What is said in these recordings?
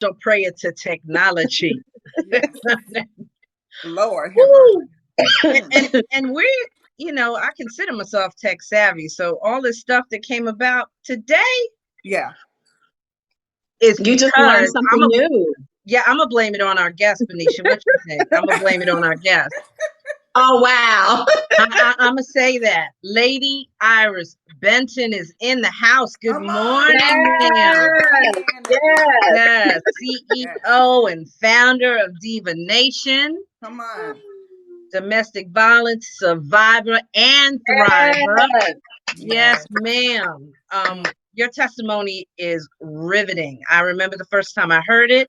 So prayer to technology. Yes. Lord have Woo! mercy. And we're, I consider myself tech savvy. So all this stuff that came about today Yeah. is You just learned because something new. I'm gonna blame it on our guest, Benicia. What you think? I'm gonna blame it on our guest. Oh, wow. I'm gonna say that Lady Irish Benton is in the house. Good Come on. morning, ma'am. Yes, Amen, everybody. yes, Yes, Yes. CEO and founder of D.I.V.A Nation, Come on. domestic violence survivor and thriver. yes. Yes, Yes. ma'am. Mm. Your testimony is riveting. I remember the first time I heard it.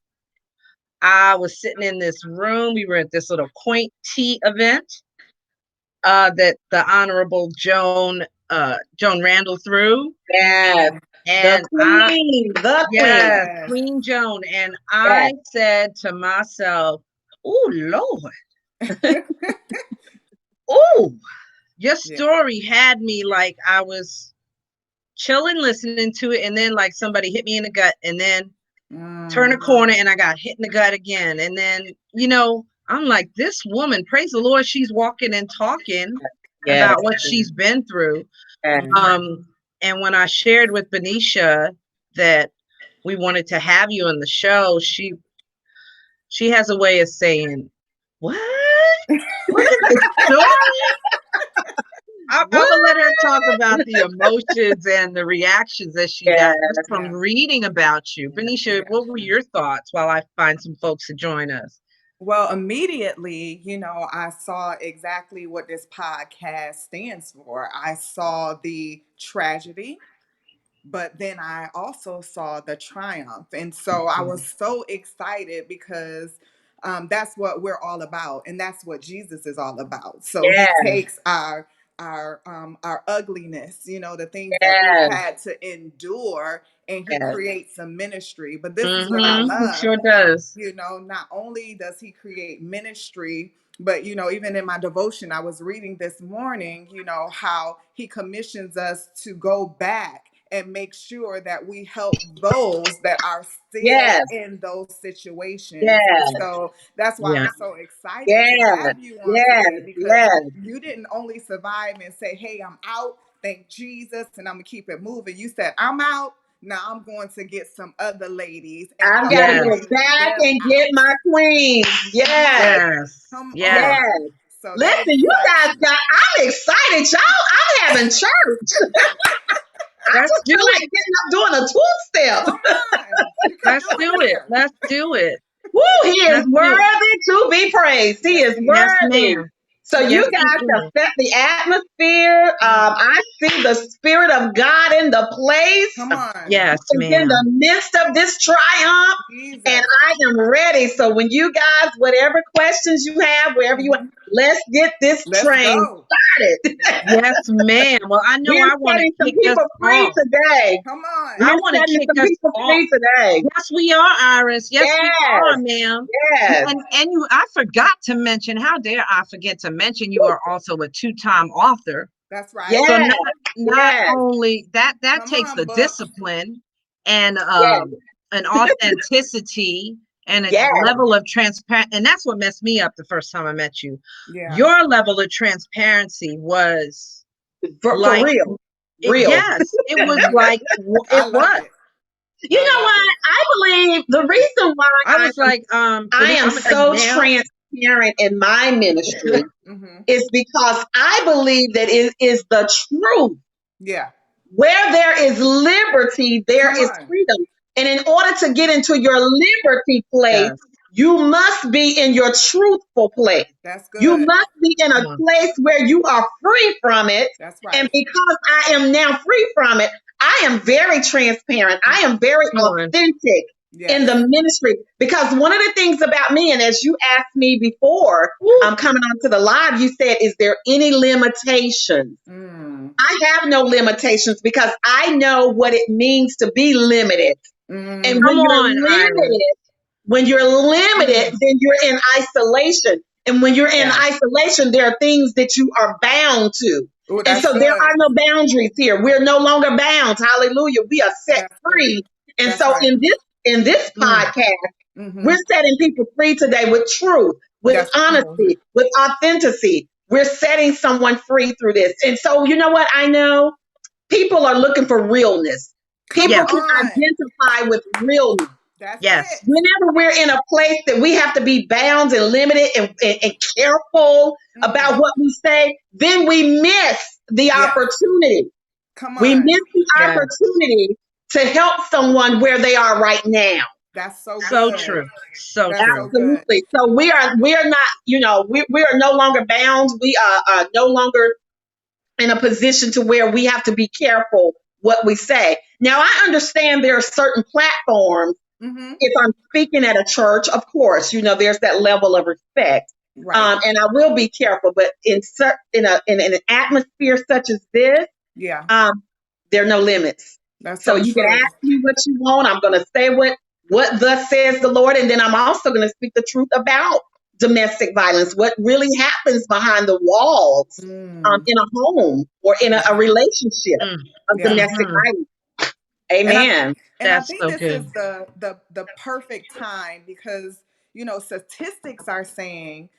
I was sitting in this room. We were at this little quaint tea event that the Honorable Joan Randall threw. Yes. The And queen, the queen. yes, Yes. Queen Joan. And Yes. I said to myself, oh, Lord, oh, your Yeah. story had me like I was chilling, listening to it. And then like somebody hit me in the gut and then turn a corner and I got hit in the gut again. And then, I'm like, this woman, praise the Lord, she's walking and talking Yes. about what she's been through. Yes. And when I shared with Benicia that we wanted to have you on the show, she has a way of saying, what? What is the story? I'm What? gonna let her talk about the emotions and the reactions that she got Yes. just from reading about you. Benicia, Yeah. what were your thoughts while I find some folks to join us? Well, immediately, I saw exactly what this podcast stands for. I saw the tragedy, but then I also saw the triumph. And so I was so excited because that's what we're all about, and that's what Jesus is all about. So he Yes. takes our ugliness, the things that we've Yes. had to endure, and he Yes. creates a ministry. But this is what I Mm-hmm. He love. sure does. Not only does he create ministry, but even in my devotion I was reading this morning, how he commissions us to go back and make sure that we help those that are still Yes. in those situations. And Yes. so that's why Yeah. I'm so excited to Yes. have you on Yes. today, because Yes. you didn't only survive and say, hey, I'm out, thank Jesus, and I'm gonna keep it moving. You said, I'm out. Now I'm going to get some other ladies and I've help got to Yes. go bring back them and get out. my queens. Come on. Yes. Yes. Come Yes. on. Yes. So that Listen, you excites guys me. I'm excited, y'all. I'm having church. I Let's just do feel like it. getting up doing a two-step. Come on. You can Let's do it do it. here. Let's do it. Woo, he is Let's do it. worthy to be praised. He Yes, is he is. Yes, worthy. ma'am. So you Yes, Yes. he guys have is. set the atmosphere. Mm. I see the Spirit of God in the place. Come on. Yes, Is in the ma'am. midst of this triumph, and Jesus. I am ready. So when you guys, whatever questions you have, wherever you want, Mhm. let's get this Let's train go. started. Yes, ma'am. Well, I know We're I want to setting some kick us people free off. today. Come on. I We're want to setting kick some us people off. free today. Yes, we are, Iris. Yes, we Yes, are, ma'am. yes, And I forgot to mention, how dare I forget to mention you are also a two-time author. That's right. So yes, not yes, only that Come takes on, the book. discipline and yes, an authenticity and a Mm. yes. level of transparent, and that's what messed me up the first time I met you. Yeah. Your level of transparency was For like, real, real. yes, it was Mhm. like, I it love was. it. You I know love what? it. I believe the reason why I was like, I Benicia, am I'm gonna tell you so now. transparent in my ministry Mhm. is because I believe that it is the truth. Yeah. Where there is liberty, there Come is on. freedom. And in order to get into your liberty place, Yes, you must be in your truthful place. That's You good. must be in a come on, place where you are free from it. That's And right. because I am now free from it, I am very transparent. I am very come on. authentic in Yes. the ministry. Because one of the things about me, and as you asked me before, Woo. I'm coming onto the live, you said, is there any limitations? Mm. I have no limitations because I know what it means to be limited. And Mm. Come on, Iris. when you're limited, Mm. then you're in isolation. And when you're in Yes, isolation, there are things that you are bound to. Oh, And that's so there good. are no boundaries here. We're no longer bound. Hallelujah. We are set That's good. free. And That's so right. in this in this Mm. podcast, Mm-hmm. we're setting people free today with truth, with That's true. honesty, with authenticity. We're setting someone free through this. And so, you know what? I know people are looking for realness. Come People Yeah. can on. identify with realness. That's it. Yes. Whenever we're in a place that we have to be bound and limited and careful Mm. about what we say, then we miss the Yeah. opportunity. Come We on. miss the Yes. opportunity to help someone where they are right now. That's so So good. true. So That's true. so good. Absolutely. So we are not, we are no longer bound. We are no longer in a position to where we have to be careful what we say. Now I understand there are certain platforms. Mm-hmm. If I'm speaking at a church, of course, there's that level of respect. Right. And I will be careful, but in an atmosphere such as this, Yeah. um, there are no limits. That's So so you can true. ask me what you want. I'm going to say what thus says the Lord, and then I'm also going to speak the truth about domestic violence, what really happens behind the walls Mm. in a home or in a Yeah. relationship Mm. of Yeah. domestic Hmm. violence. And I Amen. and I That's think so this is good. the perfect time because statistics are saying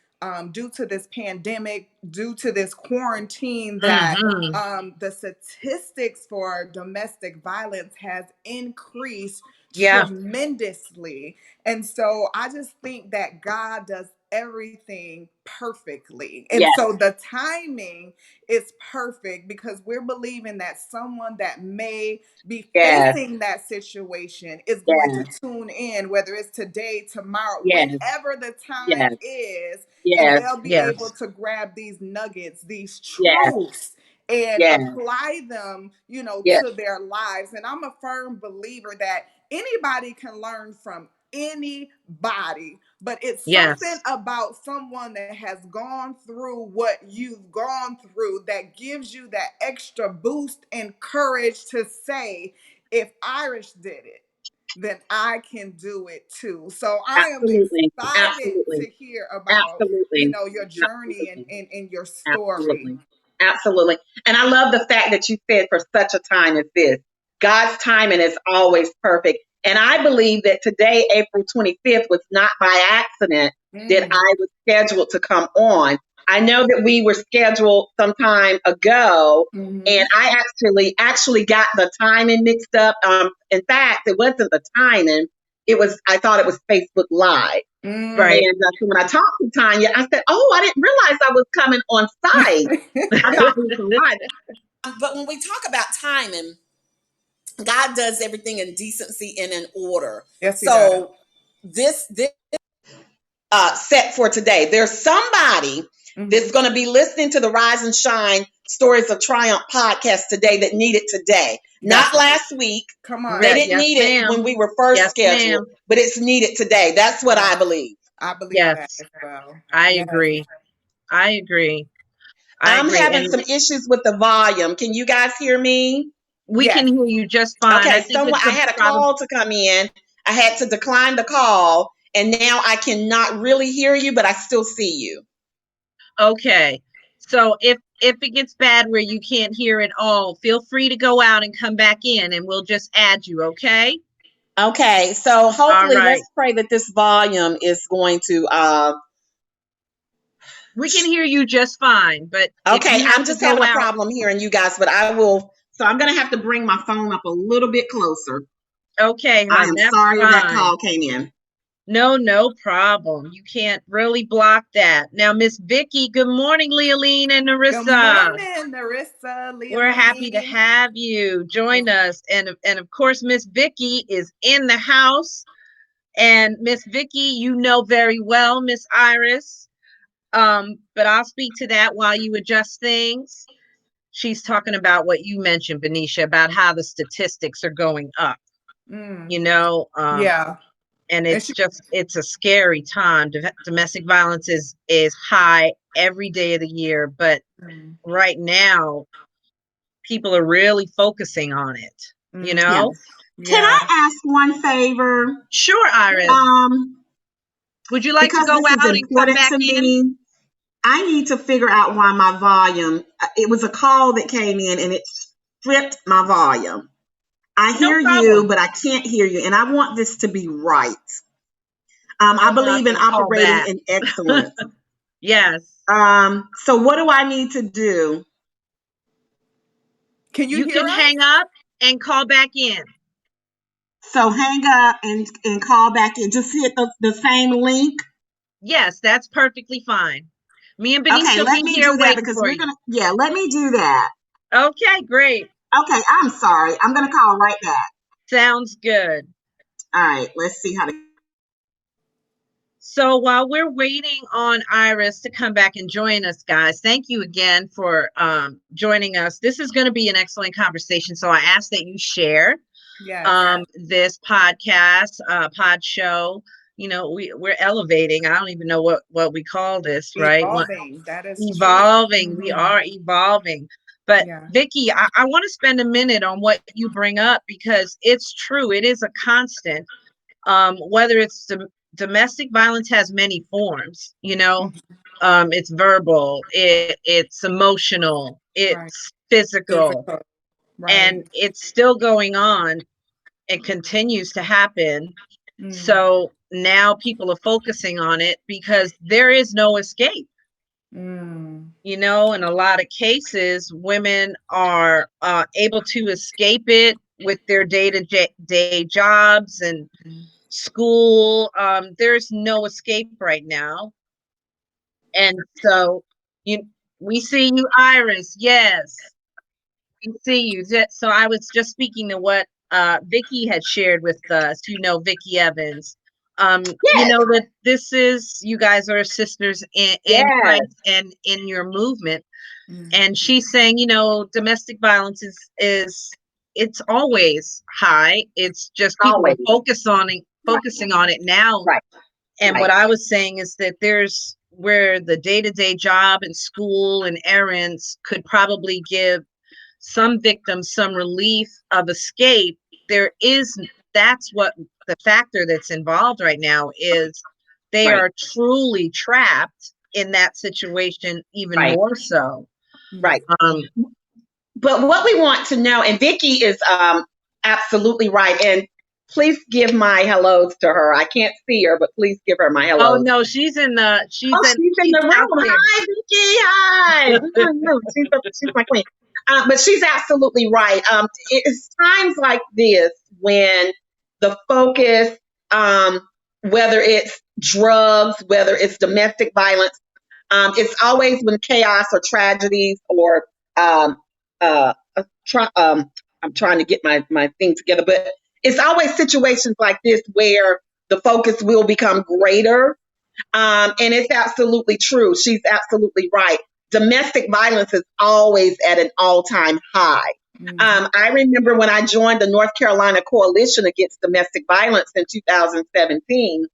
due to this pandemic, due to this quarantine, that Hmm. the statistics for domestic violence has increased Yeah. tremendously. And so I just think that God does everything perfectly. And Yes, so the timing is perfect because we're believing that someone that may be yes, facing that situation is going to yes, tune in, whether it's today, tomorrow, yes, whenever the time yes, is, and yes, they'll be able Yes. to grab these nuggets, these yes, truths, and yes, apply them, yes, to their lives. And I'm a firm believer that anybody can learn from anybody, but it's something Yes. about someone that has gone through what you've gone through that gives you that extra boost and courage to say, if Irish did it, then I can do it too. So I am absolutely, excited to absolutely, hear about, absolutely, your journey and, absolutely. and your story. Absolutely. Absolutely. And I love the fact that you said for such a time as this. God's timing is always perfect. And I believe that today, April 25th, was not by accident that Mm, I was scheduled to come on. I know that we were scheduled some time ago, mm-hmm, and I actually got the timing mixed up. In fact, it wasn't the timing. I thought it was Facebook Live. mm. Right. And so when I talked to Tanya, I said, "Oh, I didn't realize I was coming on site. I thought we were live." But when we talk about timing, God does everything in decency and in order. Yes, he does. So this set for today, there's somebody Hmm. that's going to be listening to the Rise and Shine Stories of Triumph podcast today that need it today, not That's right. last week. Come They on. didn't Yes, need it ma'am. when we were first Yes, scheduled, ma'am. but it's needed today. That's what Yeah, I believe. I believe that Yes. as well. I Yes. agree. I agree. I I'm agree. having And some issues with the volume. Can you guys hear me? we can Yes. hear you just fine. I Okay, think it's I a had a problem. call to come in. I had to decline the call, and now I cannot really hear you, but I still see you. Okay. So if it gets bad where you can't hear at all, feel free to go out and come back in and we'll just add you, okay? Okay, so All hopefully, right. let's pray that this volume is going to. We can hear you just fine, but if Okay, you have I'm to just go having a out, problem hearing you guys, but I will. So I'm going to have to bring my phone up a little bit closer. okay, I hon, am that's sorry that fine. call came in. No, no problem. You can't really block that. Now, Miss Vicky, good morning, Leoline and Good Narissa. morning, Narissa, We're happy to Leoline. have you join us. And of course, Miss Vicky is in the house. And Miss Vicky, you know very well, Miss Iris. But I'll speak to that while you adjust things. She's talking about what you mentioned, Benicia, about how the statistics are going up, Mm, you know, yeah. and And she, it's a scary time. Domestic violence is high every day of the year, but mm, right now people are really focusing on it, you mm, Yeah. know? Can yeah. I ask one favor? Sure, Iris. Yeah. Would you like to Because go this is out and come important back to in? me. I need to figure out why my volume. It was a call that came in and it stripped my volume. I No hear you, problem. but I can't hear you, and I want this to be right. I Log out believe in and call operating back. in excellence. Yes. So what do I need to do? Can you You hear can hang us? up and call back in. So hang up and call back in. Just hit the same link. Yes, that's perfectly fine. Me and Benita Okay, will let be me here do that waiting because for we're you. gonna. Yeah, let me do that. Okay, great. Okay, I'm sorry. I'm gonna call right back. Sounds good. All right, let's see how to. So while we're waiting on Iris to come back and join us, guys, thank you again for joining us. This is going to be an excellent conversation. So I ask that you share Yes. this podcast, pod show. You know, we're elevating. I don't even know what we call this, right? Evolving. That is true. Evolving. We Hmm. are evolving. But Yeah. Vicky, I want to spend a minute on what you bring up because it's true. It is a constant. Whether it's domestic violence has many forms. You know, Mhm. it's verbal, it's emotional, Right. it's physical, Physical. Right. and it's still going on. It continues to happen. Mm. So now people are focusing on it because there is no escape. Mm. You know, in a lot of cases, women are able to escape it with their day jobs and Mm. school. There's no escape right now. And so you we see you, Iris. Yes. We see you. So I was just speaking to what Vicky had shared with us, Vicky Evans. You Yes, know that this is you guys are sisters in yes, Christ and in your movement. Mm. And she's saying, domestic violence is it's always high. It's just people are always. focusing on it now. Right, And what right, I was saying is that there's where the day-to-day job and school and errands could probably give some victims some relief of escape. There is that's what the factor that's involved right now is they right, are truly trapped in that situation even right, more so. Mm. right. Um, But what we want to know, and Vicky is absolutely right. And please give my hellos to her. I can't see her, but please give her my oh hellos. no, she's in the she's Oh, in she's in she's the room. downstairs. Hi, Vicky. Hi. She's my queen. But she's absolutely right. It's times like this when the focus, um, whether it's drugs, whether it's domestic violence, it's always when chaos or tragedies or um, I'm trying to get my thing together, but it's always situations like this where the focus will become greater, and it's absolutely true. She's absolutely right. Domestic violence is always at an all-time high. Mhm. I remember when I joined the North Carolina Coalition Against Domestic Violence in 2017.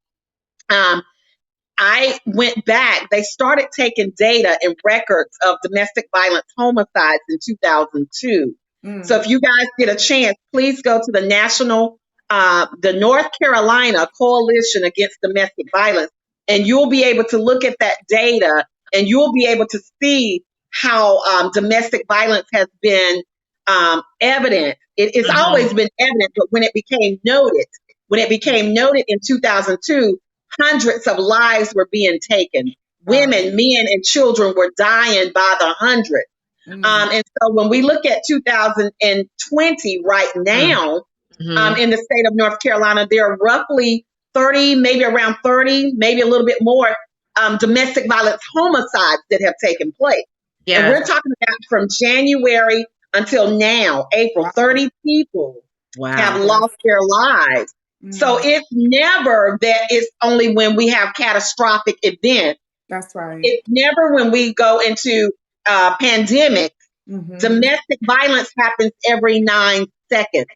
Um, I went back. They started taking data and records of domestic violence homicides in 2002. So Mm. if you guys get a chance, please go to the North Carolina Coalition Against Domestic Violence, and you'll be able to look at that data and you'll be able to see how domestic violence has been evident. It's Mhm. always been evident, but when it became noted in 2002, hundreds of lives were being taken. Wow. Women, men, and children were dying by the hundreds. Mm. And so when we look at 2020 right Mhm. now, Mhm. in the state of North Carolina, there are roughly 30, maybe around 30, maybe a little bit more domestic violence homicides that have taken place. And Yes. we're talking about from January until now, April, Wow. 30 people have Wow. Yes. lost their lives. So Mm. it's never that it's only when we have catastrophic events. That's right. It's never when we go into pandemic. Hmm. Domestic violence happens every 9 seconds.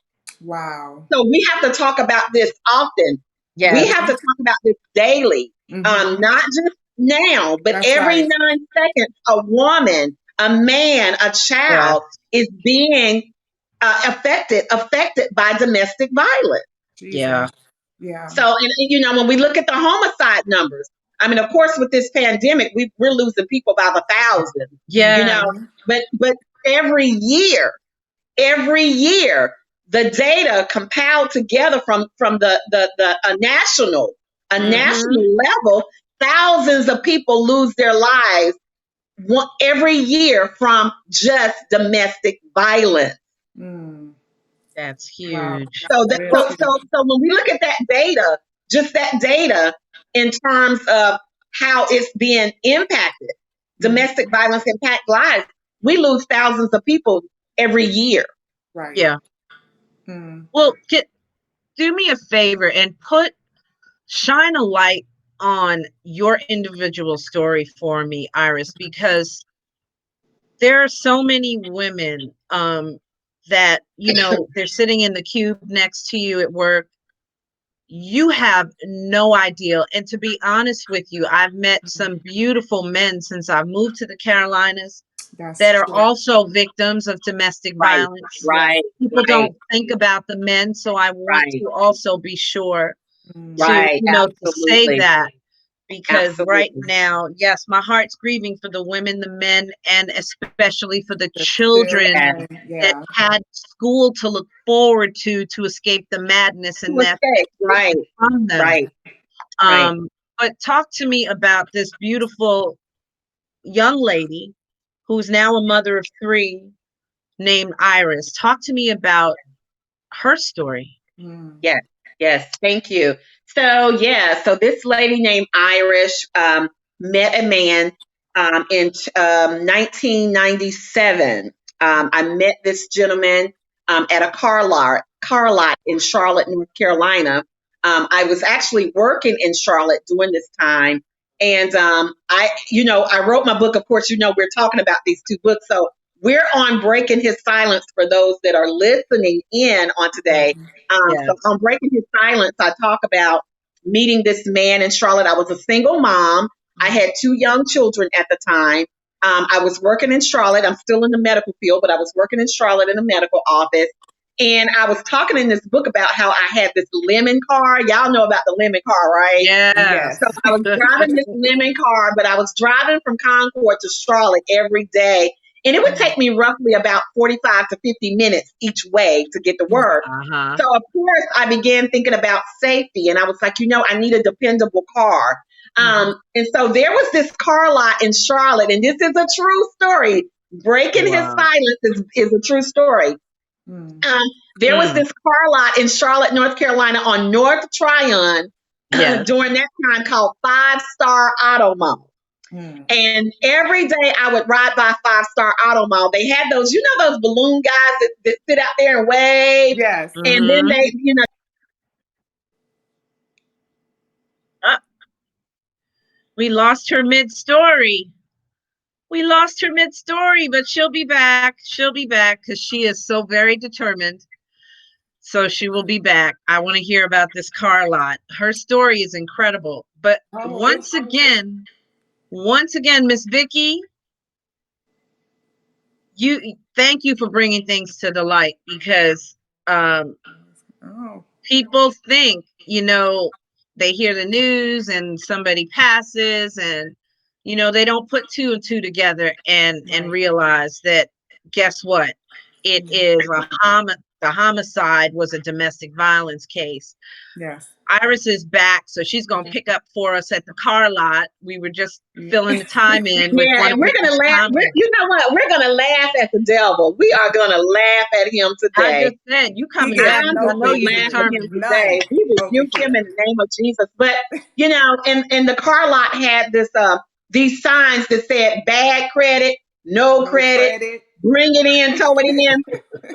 Wow. So we have to talk about this often. We Yes. have to talk about this daily, Hmm. not just now, but That's every right. 9 seconds, a woman, a man, a Yes. child is being affected by domestic violence. Yeah. Jesus. Yeah. So, and when we look at the homicide numbers, I mean, of course, with this pandemic, we're losing people by the thousands, you Yes. know, Hmm. but every year, every year, the data compiled together from the a Mm-hmm. national level, thousands of people lose their lives every year from just domestic violence. Mm. That's Wow. huge. So that That is so huge. so so when we look at that data, just that data in terms of how it's being impacted, Mhm. domestic violence impact lives, we lose thousands of people every year. Right. Yeah. Mm. Well, do me a favor and shine a light on your individual story for me, Iris, because there are so many women that, they're sitting in the cube next to you at work. You have no idea. And to be honest with you, I've met some beautiful men since I've moved to the Carolinas That's that are true. also victims of domestic Right, violence. Yes. right, People right, don't think about the men, so I want right, to also be sure to, Mm. right. to say Absolutely, that, because right absolutely. now, yes, my heart's grieving for the women, the men, and especially for the The children Yes, children. that Yeah. had school to look forward to escape the madness to and that's escape. Right, taken from them. right, right. Um, but talk to me about this beautiful young lady who's now a mother of three named Iris. Talk to me about her story. Mm. Yes, yes, thank you. So yeah, so this lady named Irish met a man in 1997. I met this gentleman at a car lot in Charlotte, North Carolina. I was actually working in Charlotte during this time, and I wrote my book. Of course, we're talking about these two books, so we're on Breaking His Silence for those that are listening in on today. Mhm. So Yes. on Breaking His Silence, I talk about meeting this man in Charlotte. I was a single mom. I Mhm. had two young children at the time. I was working in Charlotte. I'm still in the medical field, but I was working in Charlotte in a medical office. And I was talking in this book about how I had this lemon car. Y'all know about the lemon car, right? Yes. So Yes. I was driving this lemon car, but I was driving from Concord to Charlotte every day. And it would Mm. take me roughly about 45 to 50 minutes each way to get to work. Uh-huh. So of course I began thinking about safety and I was like, I need a dependable car. Mhm. And so there was this car lot in Charlotte, and this is a true story. Breaking his Wow. silence is a true story. Mm. Um, there was Mm. this car lot in Charlotte, North Carolina on North Tryon Yes. during that time called Five Star Auto Mall. Mm. And every day I would ride by Five Star Auto Mall. They had those balloon guys that sit out there and wave. Yes. And then Mm-hmm. they. Uh, we lost her mid-story. We lost her mid-story, but she'll be back. She'll be back because she is so very determined. So she will be back. I want to hear about this car lot. Her story is incredible. But Oh, it's once again, Miss Vicky, thank you for bringing things to the light because um, oh, people think, they hear the news and somebody passes and, they don't put two and two together and right. realize that, guess what? It Mm. is the homicide was a domestic violence case. Yes. Iris is back, so she's going to pick up for us at the car lot. We were just filling the time in with Yeah, one and of we're gonna Vicky's laugh. comments. You know what? We're gonna laugh at the devil. We are gonna laugh at him I today. just said, you He coming back gets I'm 'cause no I know gonna big you laugh at head. him determined. today. None. We No big rebuke him head. in the name of Jesus. But and the car lot had these signs that said bad credit, no No credit, credit. bring it in, tow it in.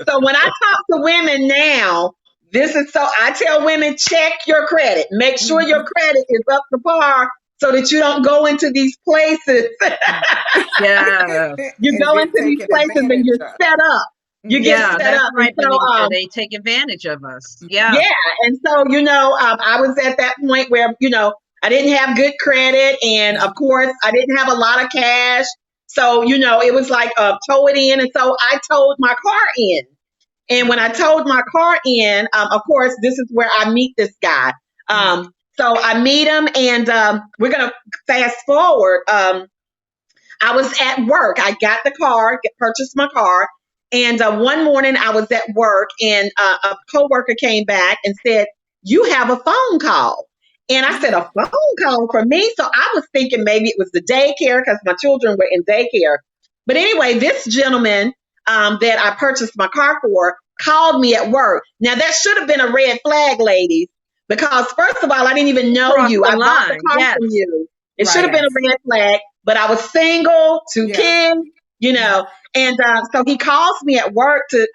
So when I talk to women now, I tell women, check your credit. Make sure your Mhm. credit is up to par so that you don't go into these places. Yes. You And go get into these taken places and advantage you're of. set up. You get Mhm. Yeah, set that's up. And right, so, Benicia. They take advantage of us. Yeah. yeah. And so, I was at that point where, I didn't have good credit. And of course, I didn't have a lot of cash. So, it was like, tow it in. And so I towed my car in. And when I towed my car in, of course, this is where I meet this guy. Mhm. So I meet him, and we're going to fast forward. I was at work. I got the car, purchased my car, And one morning I was at work, and a coworker came back and said, "You have a phone call." And I said, "A Mm. phone call from me?" So I was thinking maybe it was the daycare because my children were in daycare. But anyway, this gentleman that I purchased my car for called me at work. Now, that should have been a red flag, ladies, because first of all, I didn't even know Cross you. the I bought the line. car Yes. from you. It should have Right. been a Yes. red flag, but I was single, two Yes. kids, you Mhm. know. And so he calls me at work to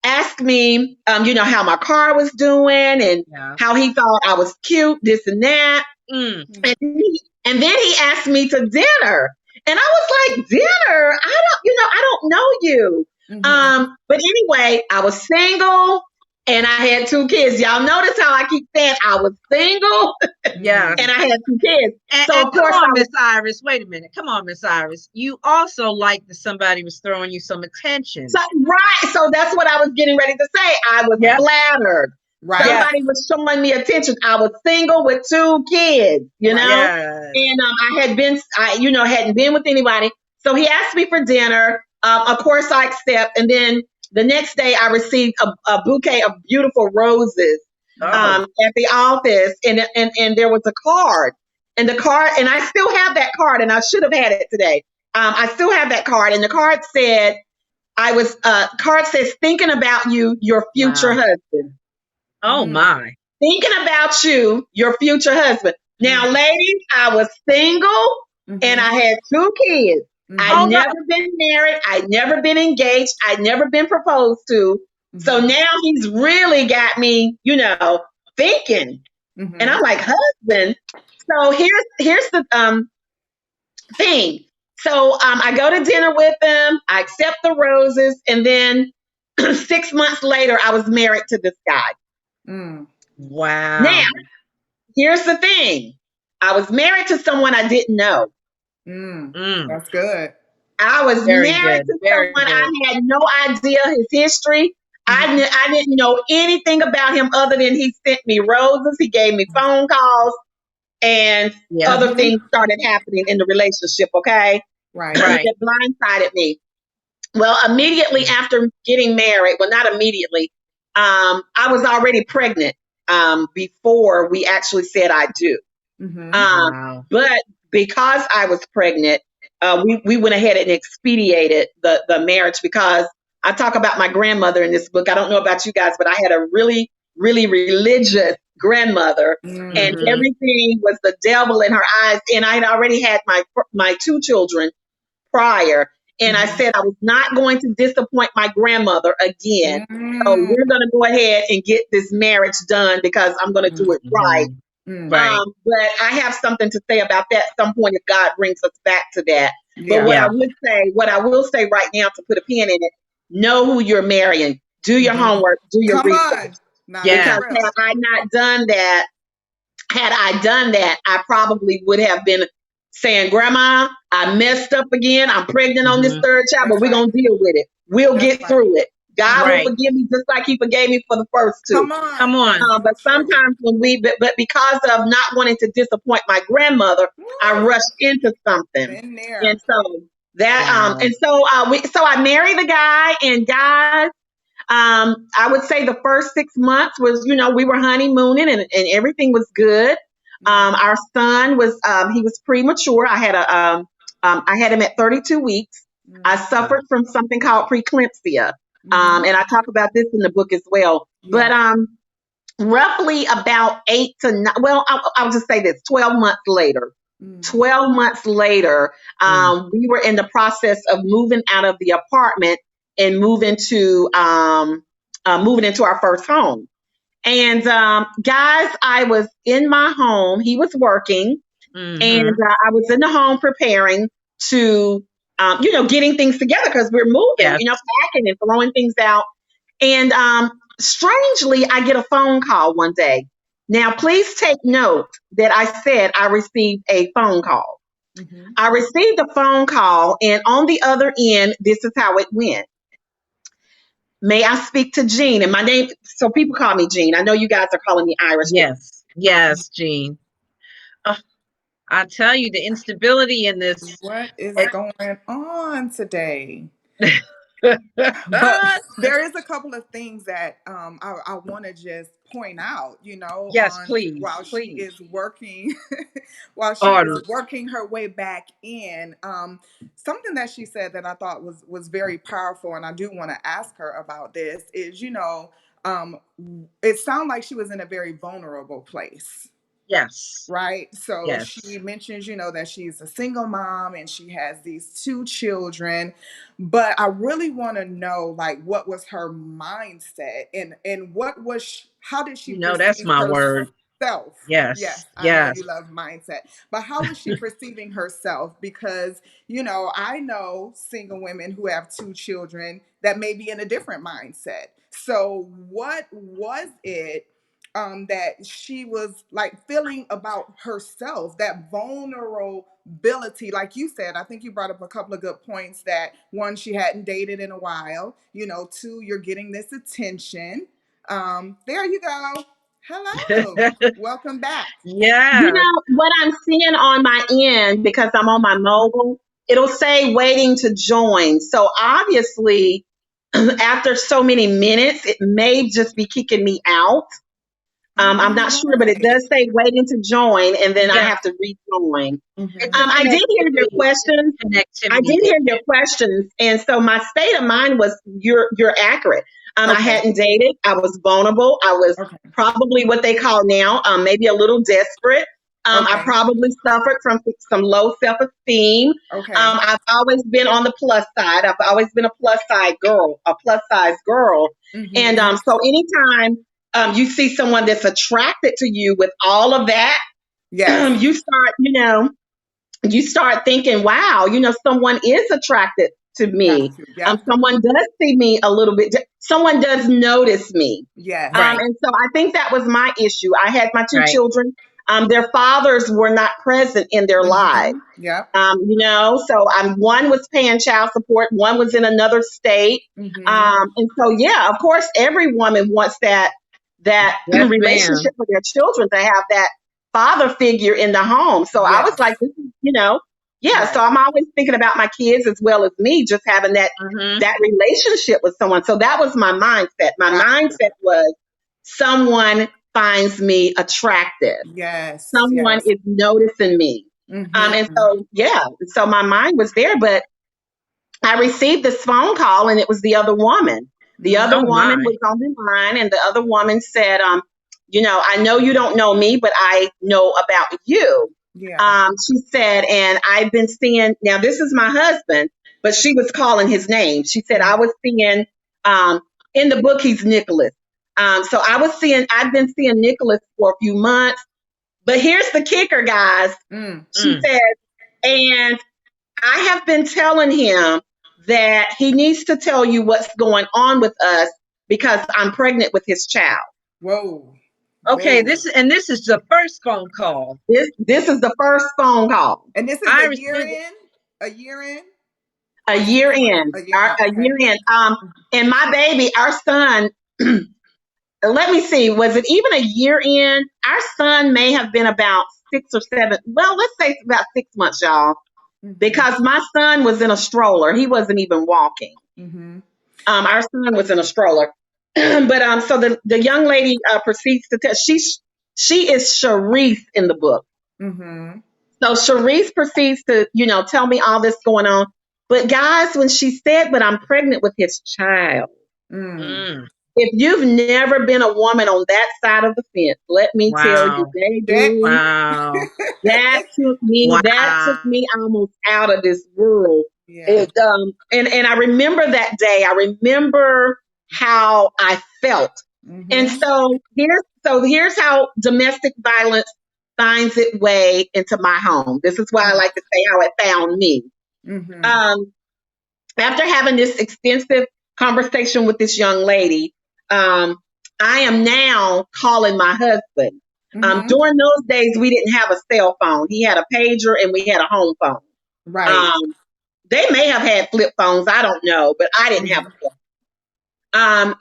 ask me, how my car was doing and Yeah. how he thought I was cute, this and that. Mm. And then he asked me to dinner. And I was like, dinner? I don't know you. Mhm. But anyway, I was single and I had two kids. Y'all notice how I keep saying I was single Yes. and Mhm. I had two kids. So And of come course on, I was Miss Iris. Wait a minute. Come on, Miss Iris. You also liked that somebody was throwing you some attention. so right. So that's what I was getting ready to say. I was Yep. flattered. Right. Yes. Somebody was showing me attention. I was single with two kids, Right. Yes. and hadn't been with anybody. So he asked me for dinner. Of course, I accept. And then the next day, I received a bouquet of beautiful roses Mhm. Oh. at the office, and there was a card, and I still have that card, and I should have had it today. I still have that card, and the card said, card says, "Thinking about you, your future Wow. husband." Oh Mm. my. Thinking about you, your future husband. Now, Mm. ladies, I was single and Mhm. I had two kids. I'd Mhm. Hold never up. been married. I'd never been engaged. I'd never been proposed to. So Mhm. now he's really got me, thinking. And I'm Mhm. like, husband. So here's the thing. So I go to dinner with him. I accept the roses, and then 6 months later, I was married to this guy. Mm. Now, Wow. here's the thing. I was married to someone I didn't know. Mm. Mm. That's good. I was Very married good. to Very someone good. I had no idea his history. Mhm. I didn't know anything about him other than he sent me roses. He gave me phone calls, and Yeah. other Mhm. things started happening in the relationship. Okay. Right. Right. It blindsided me. Well, immediately after getting married, well, not immediately, I was already pregnant before we actually said I do. Mhm. Um, Wow. but because I was pregnant, we went ahead and expedited the marriage because I talk about my grandmother in this book. I don't know about you guys, but I had a really, really religious grandmother, and Mm. Mm-hmm. everything was the devil in her eyes. And I had already had my two children prior. And I Mhm. said I was not going to disappoint my grandmother again. So Mm. we're going to go ahead and get this marriage done because I'm going to do it right. Mm-hmm. Mm. Right. But I have something to say about that at some point if God brings us back to that. But Yeah. Yeah. what I will say right now to put a pin in it, know who you're marrying. Do your Mhm. homework, do your Come research. on. Now that's Yeah. Because real. had I done that, I probably would have been saying, Grandma, I messed up again. I'm pregnant on this Mm-hmm. third child, but That's we're right. going to deal with it. We'll That's get right. through it. God will Mhm. Right. forgive me just like He forgave me for the first two. Come Come on. That's on. so But true. sometimes but because of not wanting to disappoint my grandmother, I Woo. rushed into something, Been and there. so that Wow. and so so I married the guy, and guys, I would say the first 6 months was, we were honeymooning, and everything was good. Mhm. Our son was he was premature. I had him at 32 weeks. I Mm. suffered from something called preeclampsia, Mhm. and I talk about this in the book as well. Yeah. But roughly about 8 to 9, well, I'll just say this, 12 months later. Mm. 12 months later, Mm. we were in the process of moving out of the apartment and moving into our first home. And guys, I was in my home. He was working, and Mm-hmm. I was in the home preparing to, getting things together because we're moving, Yes. packing and throwing things out. And strangely, I get a phone call one day. Now, please take note that I said I received a phone call. Mhm. I received a phone call, and on the other end, this is how it went. May I speak to Jean? And my name, so people call me Jean. I know you guys are calling me Irish. Yes. Yes, Jean. Oh, I tell you, the instability in this. What is It, going on today? But there is a couple of things that I want to just point out, Yes, on please, while she please. is working, while she is Or working her way back in. Something that she said that I thought was very powerful, and I do want to ask her about this. Is um, it sounded like she was in a very vulnerable place, yes, right? So she yes. mentions, that she's a single mom and she has these two children. But I really want to know, like, what was her mindset, and how did she That's perceive my word. herself? Yes, Yes, I know yes. you love mindset, but how was she perceiving herself? Because, I know single women who have two children that may be in a different mindset. So what was it that she was like feeling about herself, that vulnerability? Like you said, I think you brought up a couple of good points. That one, she hadn't dated in a while. Two, you're getting this attention. There you go. Hello, welcome back. You Yes. know what I'm seeing on my end, because I'm on my mobile, it'll say waiting to join. So obviously, after so many minutes, it may just be kicking me out. I'm not sure, but it Right. does say waiting to join, and then I Yes. have to rejoin. It's a Mm-hmm. I did hear your connectivity. It's questions. a I connectivity did hear your issue. questions, and so my state of mind was you're accurate. I Okay. hadn't dated. I was vulnerable. I was Okay. probably what they call now maybe a little desperate. I Okay. probably suffered from some low self esteem. Okay. I've always been on the plus side. I've always been a plus size girl, and Mm-hmm. so anytime you see someone that's attracted to you with all of that, Yes. you start thinking, wow, someone is attracted to Got me. you. Yep. Someone does see me a little bit. Someone does notice me. Yes. Right, And so I think that was my issue. I had my two right. children. Their fathers were not present in their lives. Mm-hmm. Yep. So one was paying child support, one was in another state. Mm-hmm. And so, yeah, of course, every woman wants that Yes, relationship ma'am. with their children, to have that father figure in the home. So I was Yes. like, this is, yeah. So Right. I'm always thinking about my kids as well as me, just having Hmm. that relationship with someone. So that was my mindset. My Gotcha. mindset was someone finds me attractive. Yes. Someone Yes. is noticing me. And Mm-hmm. so, yeah, so my mind was there, but I received this phone call, and it was the other woman. The other Oh Mm-hmm. woman my. was on the line, and the other woman said, I know you don't know me, but I know about you. Yeah. She said, and I've been seeing, now this is my husband, but she was calling his name. She said, I Mm-hmm. was seeing, in the book, he's Nicholas. So I've been seeing Nicholas for a few months, but here's the kicker, guys. Mm. She Mm. said, and I have been telling him that he needs to tell you what's going on with us, because I'm pregnant with his child. Whoa. Okay, Whoa. this is the first phone call. This is the first phone call. And this is I a year received. in, a year in, A or year 6 months, in, a year in. a Okay. year in. And my baby, our son, let me see, was it even a year in? Our son may have been about 6 or 7. Well, let's say it's about 6 months, y'all, Mm-hmm. because my son was in a stroller. He wasn't even walking. Mm-hmm. Our son was in a stroller. But so the young lady proceeds to tell, she is Sharice in the book. Mm-hmm. So Sharice proceeds to, tell me all this going on. But guys, when she said, but I'm pregnant with his child, Mm. Mm. if you've never been a woman on that side of the fence, let me tell you, Wow. That. baby, Wow. that took Wow. me almost out of this world. Yeah. And I remember that day. I remember how I felt. And Mm-hmm. so here's how domestic violence finds its way into my home. This is why I like to say how it found me. Mm-hmm. Um, After having this extensive conversation with this young lady, um, I am now calling my husband. Mm-hmm. During those days, we didn't have a cell phone. He had a pager and we had a home phone. Right. Um, they may have had flip phones, I don't know, but I didn't have a Mm-hmm. flip.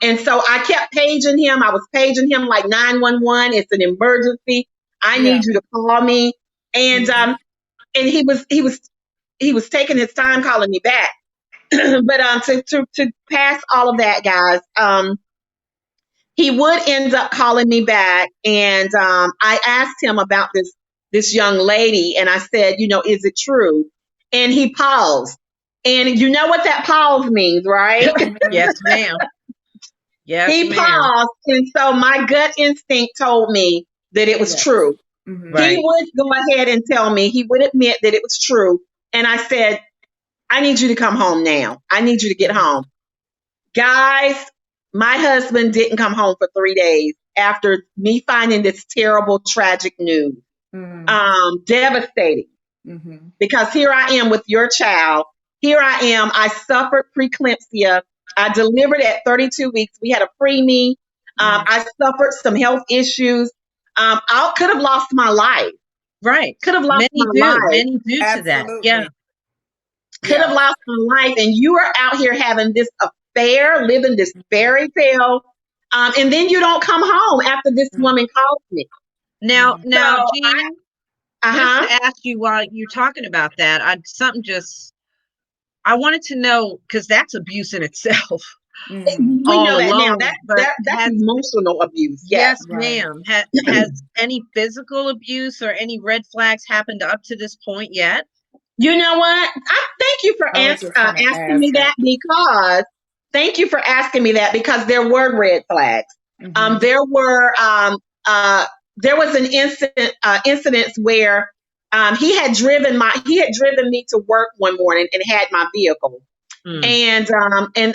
And so I kept paging him. I was paging him like 911. It's an emergency. I Yeah. need you to call me. And Mm-hmm. um, and he was taking his time calling me back. but to pass all of that, guys, he would end up calling me back, and I asked him about this young lady, and I said, is it true? And he paused, and you know what that pause means, right? Mhm. Yes, ma'am. Yes, He ma'am. paused, and so my gut instinct told me that it was Yes. true. Mhm. He Right. would go ahead and tell me, he would admit that it was true, and I said, I need you to come home now. I need you to get Mhm. home. Guys, my husband didn't come home for 3 days after me finding this terrible, tragic news. Mhm. Devastating, Mhm. because here I am with your child. Here I am. I suffered preeclampsia. I delivered at 32 weeks. We had a preemie. Mhm. I suffered some health issues. I could have lost my life. Right. Could have lost Many my do. life. Many do to that. Yeah. Absolutely. Could have Yeah. lost my life. And you are out here having this affair, living this fairy tale. And then you don't come home after this Mhm. woman calls me. Now, Mhm. So, now, Jean, just uh-huh. to ask you while you're talking about that, I wanted to know because that's abuse in itself Mhm. We know all that now. alone. But That's has emotional abuse. Yes. yes, Right. ma'am. Has any physical abuse or any red flags happened up to this point yet? You know what? I thank you for I was just gonna asking ask me that, that. because thank you for asking me that, because there were red flags. Mhm. There were there was an incidents where he had driven me to work one morning and had my vehicle. Hmm. And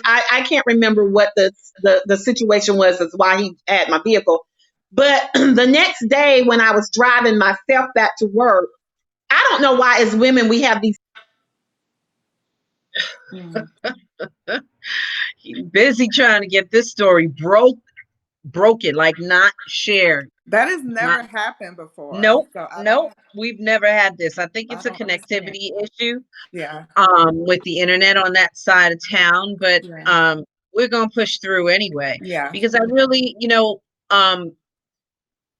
I can't remember what the situation was as why he had my vehicle. But the next day when I was driving myself back to work, I don't know why as women we have these. Mhm. He's busy trying to get this story broken, like not shared. That has Not never happened before. nope, So nope. We've never had this. I think I it's a don't understand. connectivity issue Yeah. with the internet on that side of town, but Yeah. we're gonna push through anyway Yeah. because I really, um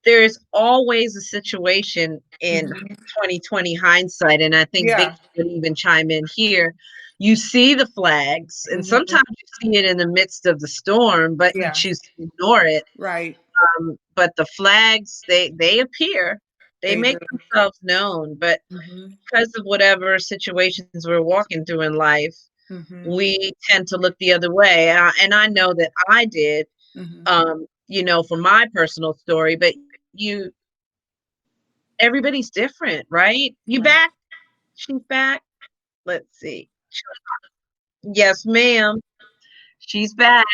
there's always a situation in Mhm. 2020 hindsight, and I think Yeah. Vicky would even chime in here. You see the flags, and Mhm. sometimes you see it in the midst of the storm, but you Yeah. choose to ignore it. Right. But the flags, they appear, they They make do. themselves known, but Mhm. because of whatever situations we're walking through in life, Mhm. we tend to look the other way. And I know that I did, Mhm. for my personal story, but you everybody's different, right? You Right. back? She's back. Let's see. Yes, ma'am. She's back.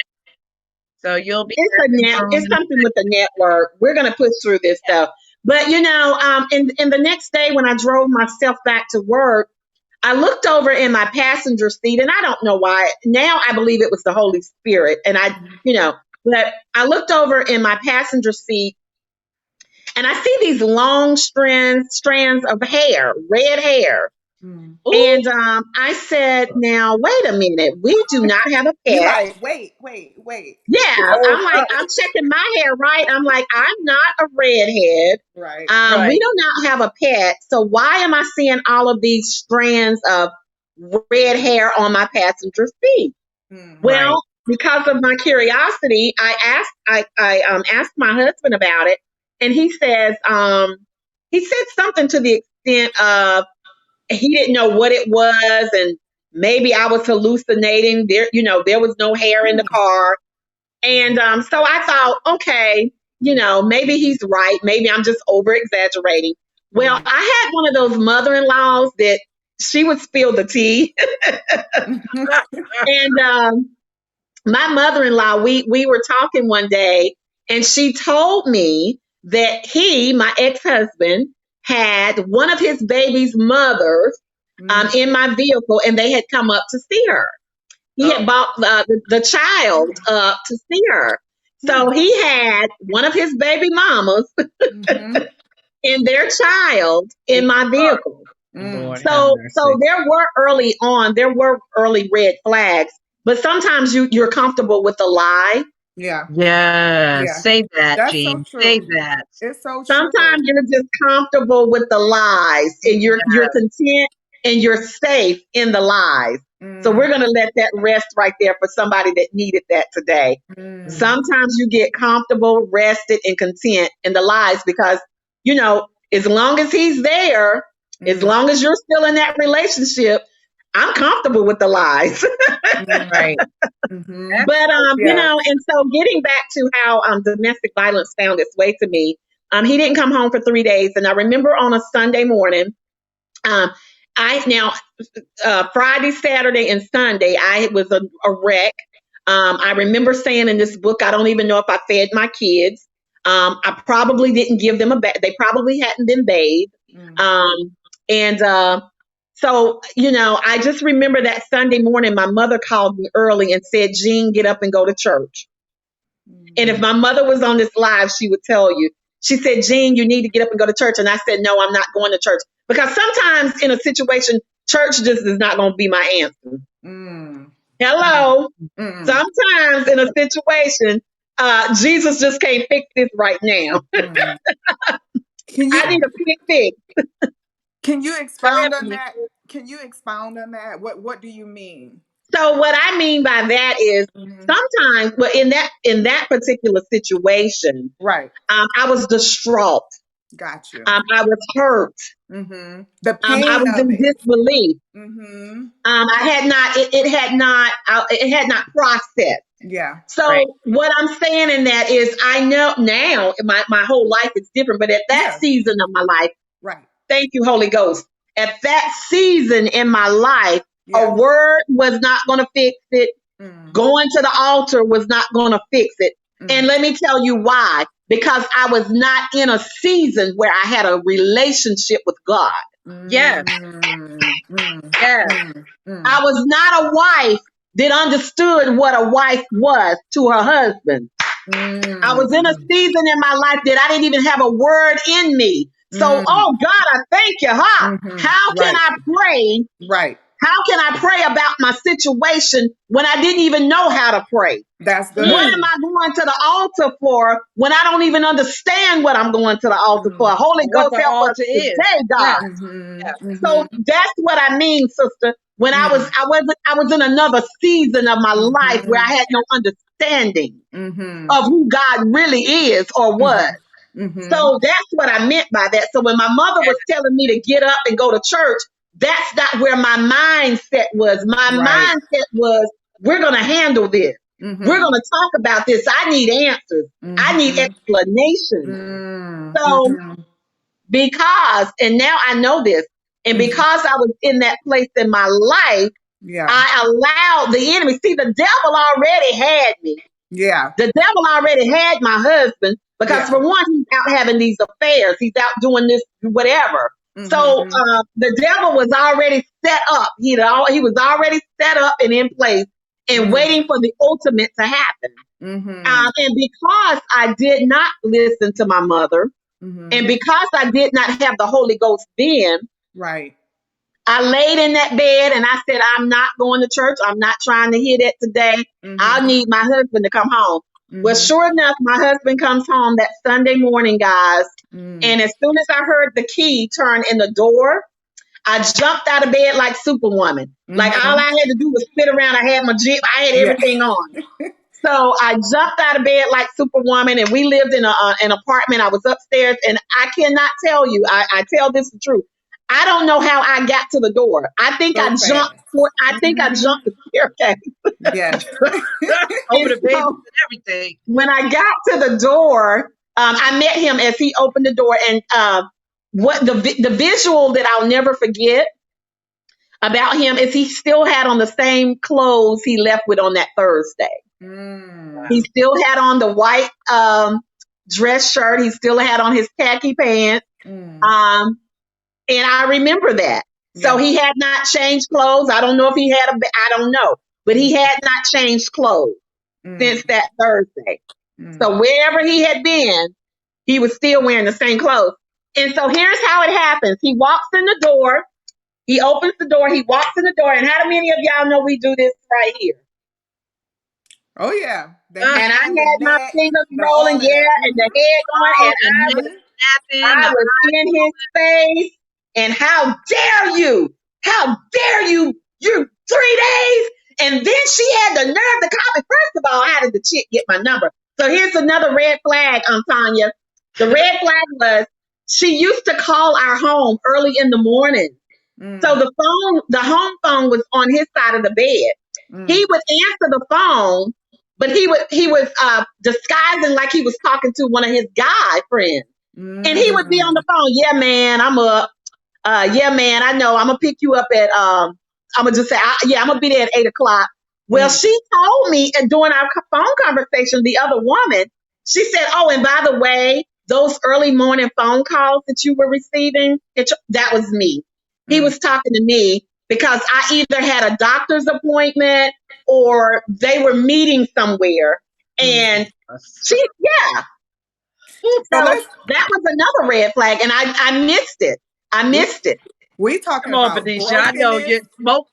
So you'll be back in the room It's in something with the network. We're gonna push through this stuff. But in the next day when I drove myself back to work, I looked over in my passenger seat, and I don't know why. Now I believe it was the Holy Spirit, and Mhm. but I looked over in my passenger seat, and I see these long strands of hair, red hair. Mm. Ooh, And I said, now, wait a minute. We do not have a You pet. like, wait. Yeah, Hold I'm like, up. I'm checking my hair, right? I'm like, I'm not a redhead. Right. We right, do not have a pet. So why am I seeing all of these strands of red hair on my passenger seat? Mm. right. Well, because of my curiosity, I asked my husband about it, and he said something to the extent of he didn't know what it was, and maybe I was hallucinating. There was no hair in the Mm. car, and so I thought, okay, maybe he's right. Maybe I'm just over exaggerating. Well, Mm. I had one of those mother-in-laws that she would spill the tea, and my mother-in-law, we were talking one day, and she told me that my ex-husband, had one of his baby's mothers Mm. in my vehicle, and they had come up to see her. He Oh, had bought the child up to see her. So Mm. he had one of his baby mamas Mhm. and their child in in my the car. vehicle. Mm. Lord have So mercy. there were early red flags, but sometimes you're comfortable with a lie. Yeah. Yes, Yeah. say that, That's so Jean. Say true. that. It's so true. Sometimes you're just comfortable with the lies, and you're Mhm. content, and you're safe in the lies. So Mm, we're going to let that rest right there for somebody that needed that today. mm, Sometimes you get comfortable, rested, and content in the lies because, as long as he's there, as mm, long as you're still in that relationship, I'm comfortable with the lies. mm, Right. mhm. But Absolutely. Yes. and so getting back to how domestic violence found its way to me, he didn't come home for 3 days, and I remember on a Sunday morning, um, I now Friday, Saturday, and Sunday, I was a wreck. I remember saying in this book, I don't even know if I fed my kids. I probably didn't give them a bath. They probably hadn't been bathed. Mm, And I just remember that Sunday morning, my mother called me early and said, Jean, get up and go to church. And mm, if my mother was on this live, she would tell you. She said, Jean, you need to get up and go to church. And I said, no, I'm not going to church. Because sometimes in a situation, church just is not going to be my answer. mm, mm, Hello. mm, Sometimes in a situation, Jesus just can't fix this right now. mm. Can I you need a quick fix. can you expound on Stephanie. that? Can you expound on that? What do you mean? So what I mean by that is Hmm. sometimes, well, in that particular situation, Right. I was distraught. Got you. I was hurt. The I pain was of in it. disbelief. Hmm. I had not, it had not processed. Yeah. Right. So what I'm saying in that is I know now my whole life is different, but at that Yeah. season of my life, Right. thank you, Holy Ghost. At that season in my life, a Yeah. word was not going to fix it. Mm, Going to the altar was not going to fix it. And mm, let me tell you why. Because I was not in a season where I had a relationship with God. Yes. mm, mm, Yes. mm, I mm, was not a wife that understood what a wife was to her husband. I was in a mm, season in my life that I didn't even have a word in me. So, mm, oh God, I thank you. Huh? How can right. I pray? Right. How can I pray about my situation when I didn't even know how to pray? That's What good. am Mm. I going to the altar for when I don't even understand what I'm going to the altar for? Mm, Holy What Ghost, the help us altar is. today, God. Yes. mhm, Yes. So mhm, that's what I mean, sister. When mm, I was in another season of my life where I mhm, had no understanding mhm, of who God really is or was. mhm, mhm. So that's what I meant by that. So when my mother Yes. was telling me to get up and go to church, that's not where my mindset was. My Right. mindset was, we're going to handle this. We're Mhm, going to talk about this. I need answers. I need mhm, explanations. mm, So mhm. and now I know this, and Mhm. because I was in that place in my life, Yeah. I allowed the enemy. See, the devil already had me. Yeah. The devil already had my husband because, Yeah. for one, he's out having these affairs. He's out doing this, whatever. So Mhm, the devil was already set up. He was already set up and in place and mm, waiting for the ultimate to happen. mhm, And because I did not listen to my mother, and mhm. because I did not have the Holy Ghost then, Right. I laid in that bed and I said, I'm not going to church. I'm not trying to hear that today. I Mhm, need my husband to come home. Well, mhm, sure enough, my husband comes home that Sunday morning, guys. mm, And as soon as I heard the key turn in the door, I jumped out of bed like Superwoman. Like all I mhm. had to do was sit around. I had my jeep. I had Yeah. everything on. So I jumped out of bed like Superwoman, and we lived in an apartment. I was upstairs, and I cannot tell you. I tell this the truth. I don't know how I got to the door. I think I So jumped. fast. I think I Mhm. jumped the staircase. Yes. Over And the babies so and everything. when I got to the door, I met him as he opened the door, and what the visual that I'll never forget about him is he still had on the same clothes he left with on that Thursday. He Mm, Wow. still had on the white dress shirt. He still had on his khaki pants. mm. Um, and I remember that. So Yeah. he had not changed clothes. I don't know if he had I don't know, but he Mm, had not changed clothes since mm, that Thursday. mm, So wherever he had been, he was still wearing the same clothes. And so here's how it happens. He walks in the door. He opens the door. He walks in the door. And how many of y'all know we do this right here? oh yeah. The Ah, And I hand, the had my neck, fingers the rolling, all of that. yeah, and the head going, all and the I neck was Mhm. snapping, I the was in his face. And how dare you? How dare you? 3 days. And then she had the nerve to call me. First of all, how did the chick get my number? So here's another red flag, Tanya. The red flag was she used to call our home early in the morning. So Mm, the home phone was on his side of the bed. He mm, would answer the phone, but he was disguising like he was talking to one of his guy friends. And he would be on the mm, phone. Yeah, man, I'm up. Yeah, man, I know. I'm gonna pick you up at. I'm gonna just say, yeah, I'm gonna be there at 8 o'clock. Well, mm, she told me during our phone conversation, the other woman, she said, "Oh, and by the way, those early morning phone calls that you were receiving, that was me. He mm, was talking to me because I either had a doctor's appointment or they were meeting somewhere, mm. and yeah." So So let's that was another red flag, and I missed it. I we missed it. we talking Come on, about Benicia. I know brokenness. your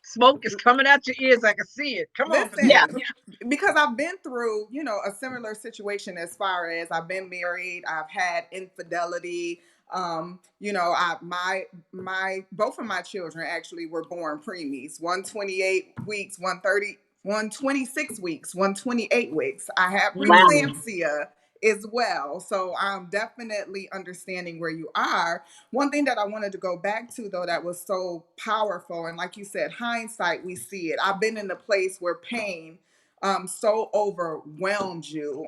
smoke is coming out your ears. I can see it. Come on, Yeah. Benicia. Listen, because I've been through, a similar situation as far as I've been married, I've had infidelity. I my both of my children actually were born preemies. 128 weeks, 126 weeks, 128 weeks. I have Wow. Mm. preeclampsia as well. So I'm definitely understanding where you are. One thing that I wanted to go back to, though, that was so powerful, and like you said, hindsight, we see it. I've been in a place where pain so overwhelmed you.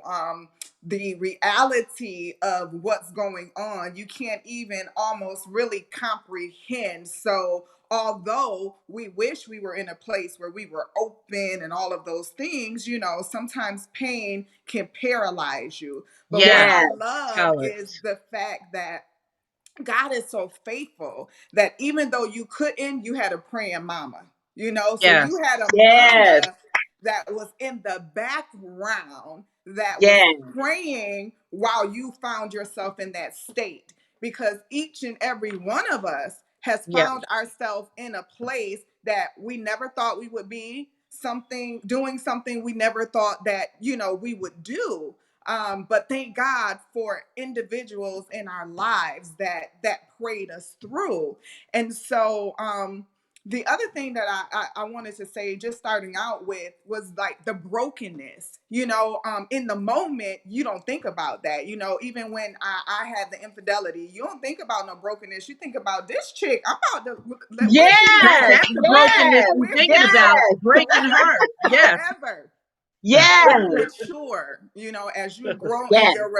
The reality of what's going on, you can't even almost really comprehend. So, although we wish we were in a place where we were open and all of those things, sometimes pain can paralyze you. But what Yes. Yeah. I love Tell it. is the fact that God is so faithful that even though you couldn't, you had a praying mama, so Yes. you had a Yes. mama that was in the background that was Yes. praying while you found yourself in that state. Because each and every one of us has Yep. found ourselves in a place that we never thought we would be, doing something we never thought that, we would do. But thank God for individuals in our lives that prayed us through. And so the other thing that I wanted to say, just starting out with, was like the brokenness. In the moment, you don't think about that. Even when I had the infidelity, you don't think about no brokenness. You think about this chick. I'm about to where's she Yes. going? That's the brokenness Yes. you're Where's she thinking about. going? Yes. Breaking heart. Yes. However, as Yes. you mature, as you grow in Yes. your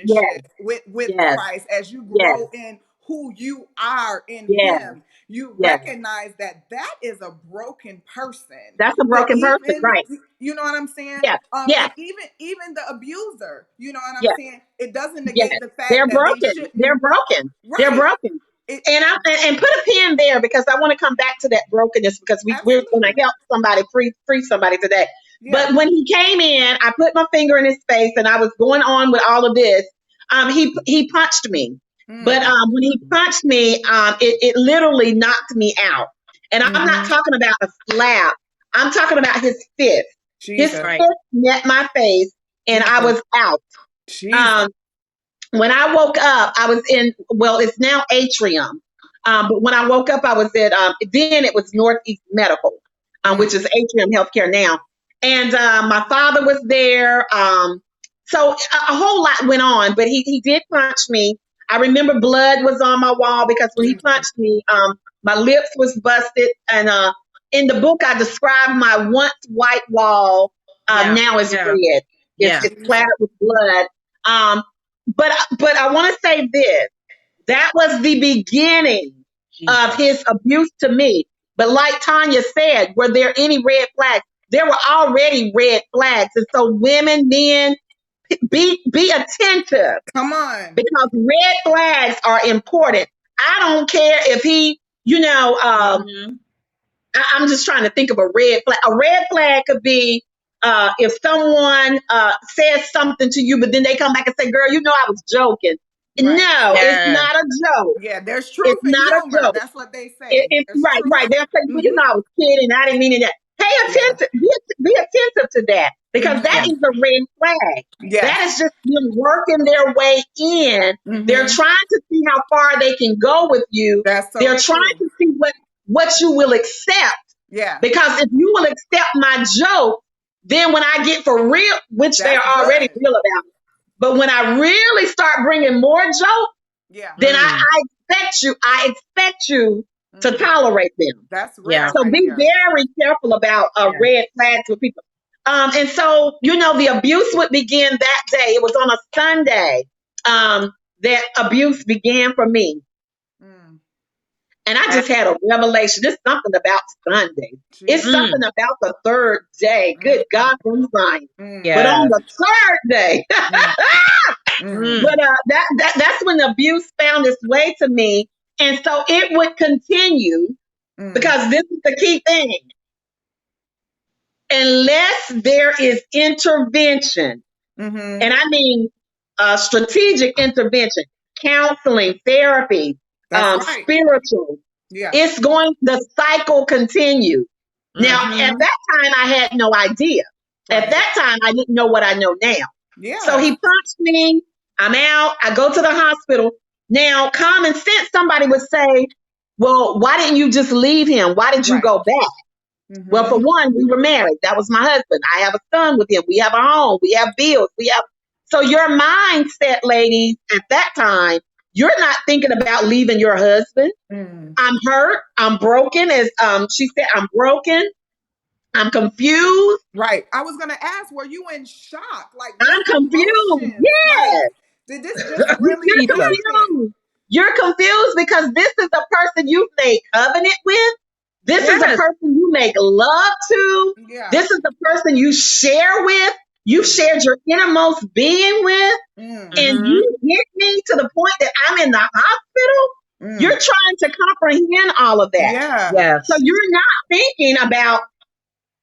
Yes. relationship with Yes. Christ, as you Yes. grow in who you are in Yes. Him, you Yes. recognize that that is a broken person. That's a To broken person, even, right? you know what I'm saying? Yeah. Yeah. And even the abuser, you know what I'm Yeah. saying? It doesn't Yes, negate the they're fact that they broken. They're shouldn't. broken. They're Right. broken. It And put a pin there because I want to come back to that brokenness because we're going to absolutely. help somebody free somebody today. Yeah. But when he came in, I put my finger in his face and I was going on with all of this. He punched me, but Mm, when he punched me, it literally knocked me out. And I'm not mm-hmm. talking about a slap. I'm talking about his fist. His Jesus. Right. fist met my face, and I Jesus. was out. Jesus. Um, when I woke up, I was well, it's now Atrium. But when I woke up, I was then it was Northeast Medical, Mm, which is Atrium Healthcare now. And my father was there. So a whole lot went on, but he did punch me. I remember blood was on my wall because when he Jesus. punched me, my lips was busted. And in the book, I described my once white wall Yeah. now is Yeah. red. Yeah. It's Jesus. splattered with blood. Um, but I want to say this. That was the beginning of Jesus. his abuse to me. But like Tanya said, were there any red flags? There were already red flags. And so women, men, be attentive Come on. because red flags are important. I don't care if he, Hmm. I'm just trying to think of a red flag. A red flag could be if someone says something to you, but then they come back and say, "Girl, I was joking." Right. No, it's Yes. not a joke. Yeah, there's It's truth in not a humor. joke. That's what they say. It's There's right, truth. right. They'll say, "Well, Mm-hmm. I was kidding. I didn't mean it." Pay Yeah. attention. Be attentive to that because that Mm-hmm. Yes. is a red flag. That Yes. is just them working their way in. They're Mm-hmm. trying to see how far they can go with you. That's so They're trying true. to see what you will accept Yeah. Because if you will accept my joke, then when I get for real, which they're That's already good. real about, but when I really start bringing more jokes, Yeah. then Mm. I expect you to Mm. tolerate them. That's Yeah. real So right be there. very careful about Yeah. red flags with people. And so, the abuse would begin that day. It was on a Sunday that abuse began for me. Mm. And I Uh, just had a revelation. There's something about Sunday. It's Jesus. mm. something about the third day. Good Mm. God from Zion. Mm. But on Yes. the third day, Mm. Mm. Mm. but that's when the abuse found its way to me. And so it would continue Mm. because this is the key thing. Unless there is intervention, Mm-hmm. and I mean strategic intervention, counseling, therapy, That's right. spiritual, Yeah. the cycle continues. Now, at Mhm. that time, I had no idea. At Right. that time, I didn't know what I know now. So Yeah. he punched me. I'm out. I go to the hospital. Now, common sense, somebody would say, well, why didn't you just leave him? Why did you Right. go back? Well, for Mm-hmm. one, we were married. That was my husband. I have a son with him. We have a home. We have bills. So your mindset, ladies, at that time, you're not thinking about leaving your husband. Mm. I'm hurt. I'm broken. As she said, I'm broken. I'm confused. Right. I was gonna ask, were you in shock? Like, what I'm confused. emotions? Like, Yes. did this just really You're Jesus. happen? confused. You're confused because this is a person you've made covenant with. This is a Yes. person you make love to. Yeah. This is the person you share with. You've Mm. shared your innermost being with. Mm. And Mhm. you get me to the point that I'm in the hospital. You're Mm. trying to comprehend all of that. Yeah. So Yes. you're not thinking about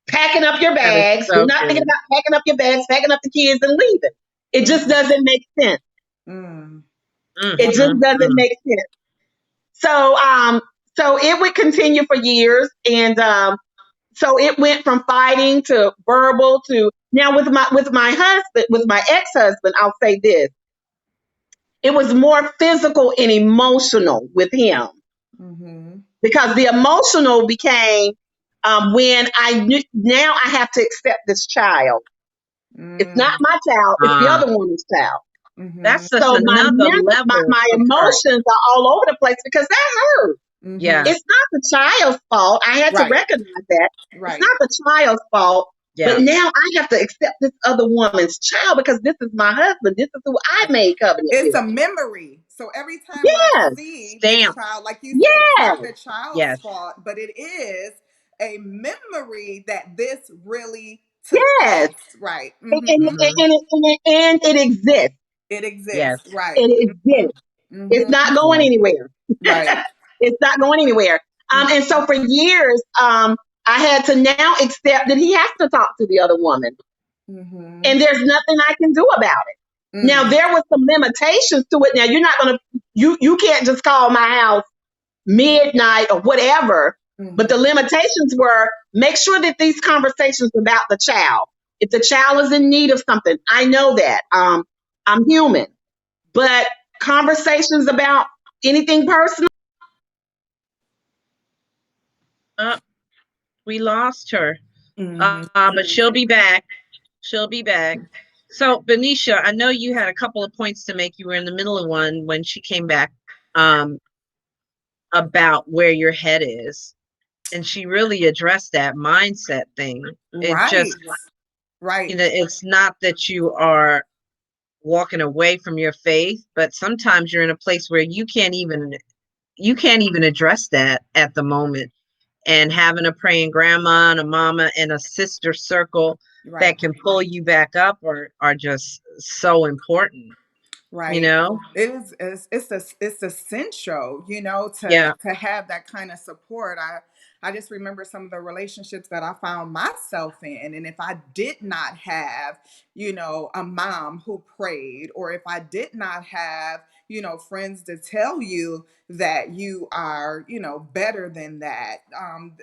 packing up your That is bags. You're so not thinking good. about packing up your bags, packing up the kids, and leaving. It just Mm. doesn't make sense. Mm. Mm, It just mm, doesn't mm. make sense. So, so it would continue for years, and so it went from fighting to verbal to now with my husband, with my ex husband. I'll say this: it was more physical and emotional with him Mm-hmm. because the emotional became when I knew now I have to accept this child. It's not Mm. my child; it's the Ah, other woman's child. Mm-hmm. that's just So another level my of hurt. emotions are all over the place because that hurt. Yeah. Mm-hmm. It's not the child's fault. I had to Right. recognize that. It's Right. not the child's fault. But Yeah. now I have to accept this other woman's child because this is my husband. This is who I made covenant It's with. a memory. So every time I Yes, see this Stamped. child, like you said, it's not yes, the child's Yes. fault, but it is a memory that this really took yes. place. Right. And, Mm-hmm. and, and, Mhm. and it exists. It Yes. exists. Right. It Mm-hmm. exists. It's Mm-hmm. not going Yeah. anywhere. Right. It's not going anywhere. And Mm-hmm. so for years, I had to now accept that he has to talk to the other woman. Mm-hmm. And there's nothing I can do about it. Now Mm. there was some limitations to it. Now you're not gonna you can't just call my house midnight or whatever. But Mm-hmm. the limitations were make sure that these conversations about the child. If the child is in need of something, I know that. I'm human. But conversations about anything personal, Uh, we lost her. Mm-hmm. But she'll be back. She'll be back. So, Benicia, I know you had a couple of points to make. You were in the middle of one when she came back um, about where your head is. And she really addressed that mindset thing. It just, Right. Right. it's not that you are walking away from your faith, but sometimes you're in a place where you can't even address that at the moment. And having a praying grandma and a mama and a sister circle Right. that can pull you back up are just so important, you Right. know? It is it's essential, Yeah. to have that kind of support. I just remember some of the relationships that I found myself in. And if I did not have, a mom who prayed, or if I did not have, friends to tell you that you are, better than that.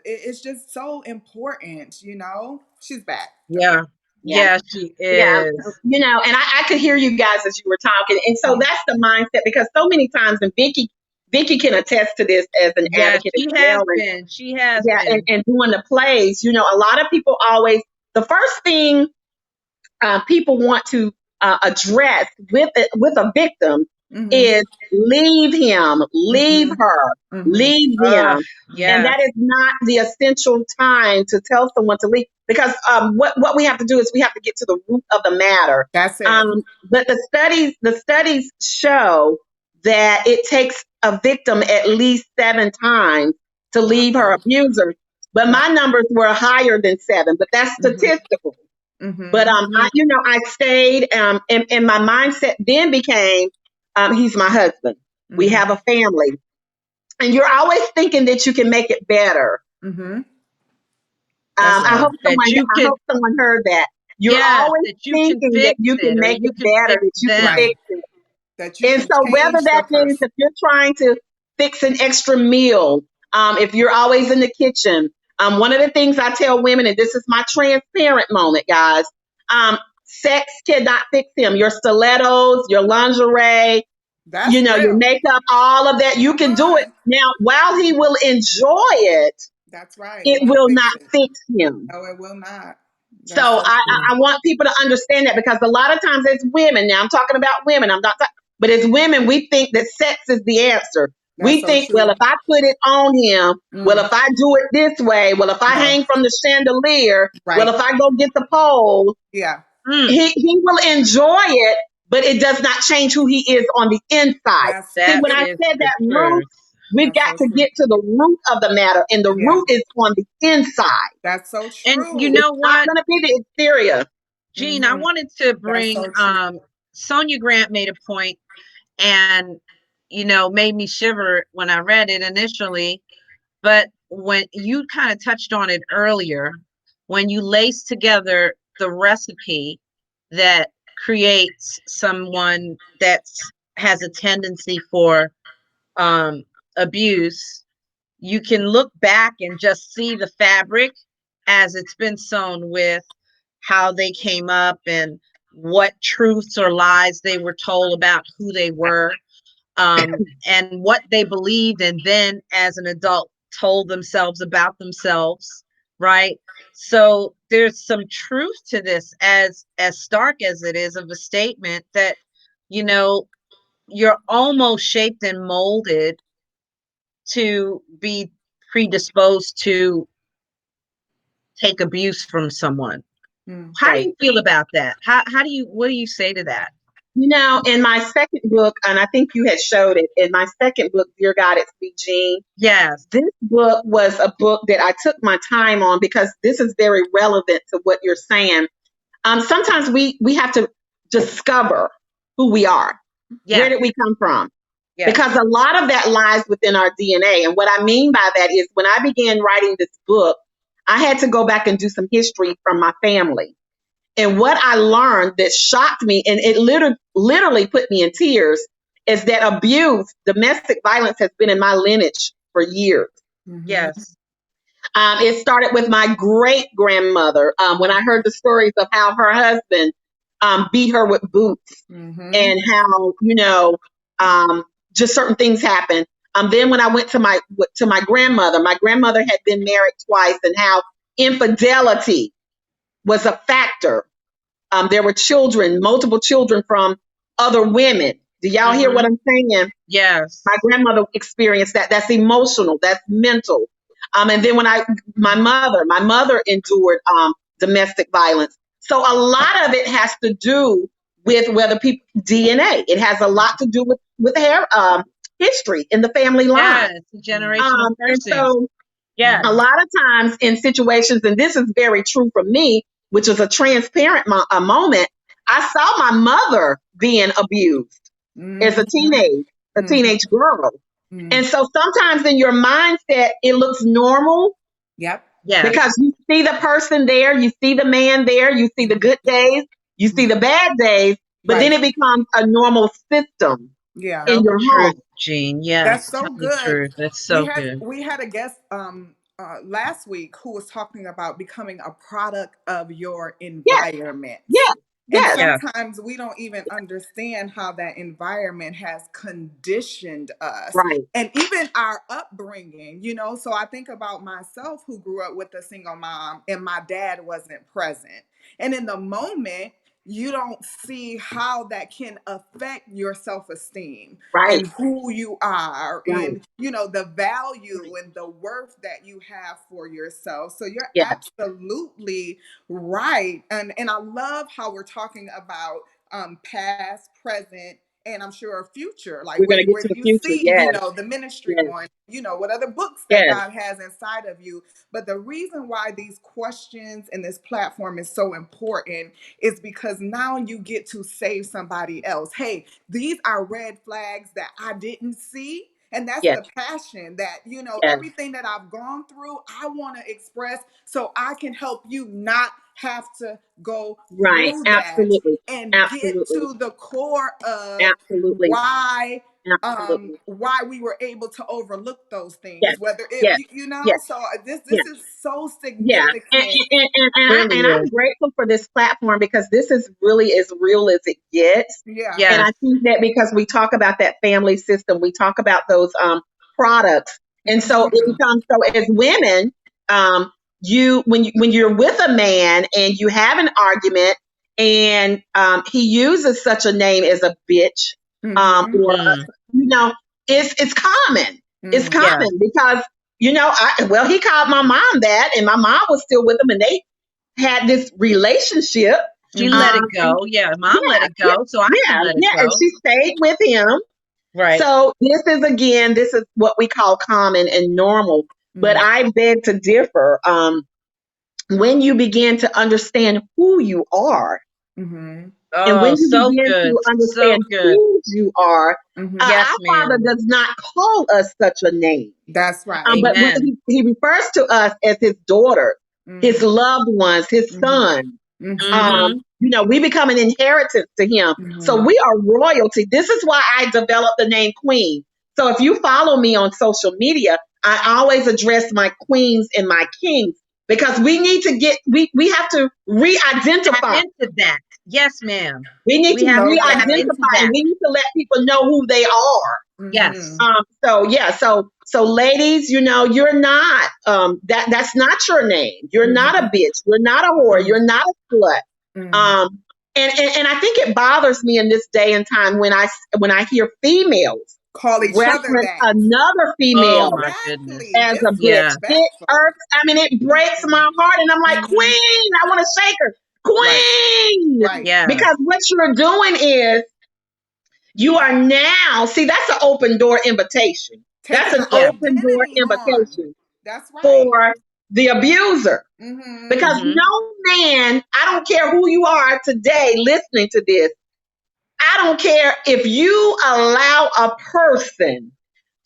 It's just so important. She's back. Okay. Yeah. yeah, Yeah, she yeah, is. and I could hear you guys as you were talking. And so that's the mindset because so many times, and Vicky Vicky can attest to this as an Yes, advocate as she has well. And been. She has yeah, been. and doing the plays, a lot of people always, the first thing people want to address with a victim Mm-hmm. is leave him, leave Mm-hmm. her, Mm-hmm. leave Ugh, them. And Mm-hmm. yes. that is not the essential time to tell someone to leave, because what we have to do is we have to get to the root of the matter. That's it. But the studies show that it takes a victim at least 7 times to leave her Wow. abuser. But Wow. my numbers were higher than 7, but that's Mm-hmm. statistical. But Mm-hmm. Mhm. I stayed, and my mindset then became, he's my husband. We Mm-hmm. have a family, and you're always thinking that you can make it better. Mm-hmm. That's I Yeah, hope that you I could, hope someone heard that. You're yes, always that you can thinking that fix you can it or make you it can better, fix that you can them. right. fix it. That you And can so whether change the that means person. if you're trying to fix an extra meal, if you're always in the kitchen, one of the things I tell women, and this is my transparent moment, guys, sex cannot fix him. Your stilettos, your lingerie, That's your real. makeup, all of that, you Come can do it. on. Now, while he will enjoy it, That's right. it It won't will not fix it. fix him. No, it will not. So That's so true. I want people to understand that, because a lot of times as women, now I'm talking about women, I'm not talking, but as women, we think that sex is the answer. That's We so think, well, true. if I put it on him, well, Mm. if I do it this way, well, if I No. hang from the chandelier, well, Right. if I go get the pole, Yeah. Mm, he will enjoy it, but it does not change who he is on the inside. That's See, that when I is said the that root, truth. we've that's got so to true. get to the root of the matter, and the Yeah. root is on the inside. That's so And you true. know It's not what, going to be the exterior. Jean, I Mm-hmm. wanted to That's bring so true. Sonia Grant made a point and made me shiver when I read it initially. But when you kind of touched on it earlier, when you lace together the recipe that creates someone that has a tendency for um, abuse, you can look back and just see the fabric as it's been sewn with, how they came up and what truths or lies they were told about who they were, and what they believed, and then as an adult told themselves about themselves, right? So there's some truth to this, as stark as it is of a statement, that you know you're almost shaped and molded to be predisposed to take abuse from someone. Mm. How do Right. you feel about that? How do you, what do you say to that? In my second book, and I think you had showed it, in my second book, Dear God, It's Me, Jean, Yes. this book was a book that I took my time on, because this is very relevant to what you're saying. Sometimes we have to discover who we are. Where Yeah. did we come from? Because Yes. a lot of that lies within our DNA. And what I mean by that is, when I began writing this book, I had to go back and do some history from my family. And what I learned that shocked me, and it literally put me in tears, is that abuse, domestic violence, has been in my lineage for years. Mm-hmm. Yes. It started with my great grandmother, when I heard the stories of how her husband beat her with boots, Mm-hmm. and how, um, just certain things happen. Then when I went to my grandmother had been married twice, and how infidelity was a factor. There were children, multiple children from other women. Do y'all hear what Hmm. I'm saying? My Yes. grandmother experienced that. That's emotional. That's mental. And then my mother endured domestic violence. So a lot of it has to do with whether people DNA. It has a lot to do with hair history in the family line. Yes. Generational And cursing. so a Yes. lot of times in situations, and this is very true for me, which is a transparent a moment, I saw my mother being abused as Mm-hmm. a Mm-hmm. teenage girl. Mm. And so sometimes in your mindset, it looks normal, Yep. because Yes. you see the person there, you see the man there, you see the Mm-hmm. good days, you see the bad days, but then Right. it becomes a normal system Yeah. in Tell the your truth, home. Jean. That's Yes. so Tell the good. truth. That's We so had good. we had a guest last week who was talking about becoming a product of your Yes, environment. yes. And Yes. Yeah. sometimes we don't even understand how that environment has conditioned us Right. and even our upbringing, you know. So I think about myself who grew up with a single mom and my dad wasn't present. And in the moment, you don't see how that can affect your self-esteem Right. and who you are Right. and you know the value Right. and the worth that you have for yourself. So you're Yeah. absolutely right. And I love how we're talking about past, present, and I'm sure future. Like We're gonna get where to do the you future. see, Yes. you know, the ministry Yes. going, you know, what other books that Yes. God has inside of you. But the reason why these questions and this platform is so important is because now you get to save somebody else. Hey, these are red flags that I didn't see. And that's Yes. the passion that, you know, Yes. everything that I've gone through, I want to express so I can help you not have to go Right. through that Absolutely. and get Absolutely. to the core of Absolutely. Absolutely. why we were able to overlook those Yes. things, whether it Yes. you know. Yes. So this Yes. is so Yeah, significant. Really I'm is. grateful for this platform because this is really as real as it gets. Yeah. And I Yes. think that because we talk about that family system, we talk about those products, and so it Hmm. becomes so as women, you when you're with a man and you have an argument, and he uses such a name as a bitch, Hmm. or Mm. you know, it's common. It's Mm. Yes. common because he called my mom that, and my mom was still with him, and they had this relationship. She let Hmm. it And go. Yeah. Mom let yeah, it yeah, go, so I can let it yeah, and go. she stayed with him. Right. So this is what we call common and normal. But Hmm. I beg to differ. When you begin to understand who you are, Hmm. and when Oh, you so begin good. to So understand good. whose you are, Hmm. Yes, our Father ma'am. does not call us such a name. That's right. But Amen. he refers to us as his daughters, his Hmm. loved ones, his Hmm. sons. Hmm. Mm-hmm. We become an inheritance to him. So Hmm. we are royalty. This is why I developed the name Queen. So if you follow me on social media, I always address my queens and my kings because we have to Tap re-identify. into that. Yes, ma'am. We need We to have So to tap good. into re-identify and that. we need to let people know who they are. Hmm. Yes. So ladies, you're not that's not your name. You're not a Hmm. bitch. You're not a whore. You're not a slut. Hmm. Um, and I think it bothers me in this day and time when I hear females Call each other reference that. another Oh female my goodness. Exactly. as a bitch. Yeah. It Disrespectful. irks. I mean, it breaks Mm-mm. my heart, and I'm like, Hmm. Queen. I want to shake her, Right. Queen, Right. Yes. because what you're doing is you are now, see, that's an open door invitation. That's Taking an the Yeah. open door identity on. invitation That's right. for the abuser. Hmm. Because Mm-hmm. no man, I don't care who you are today listening to this, I don't care if you allow a person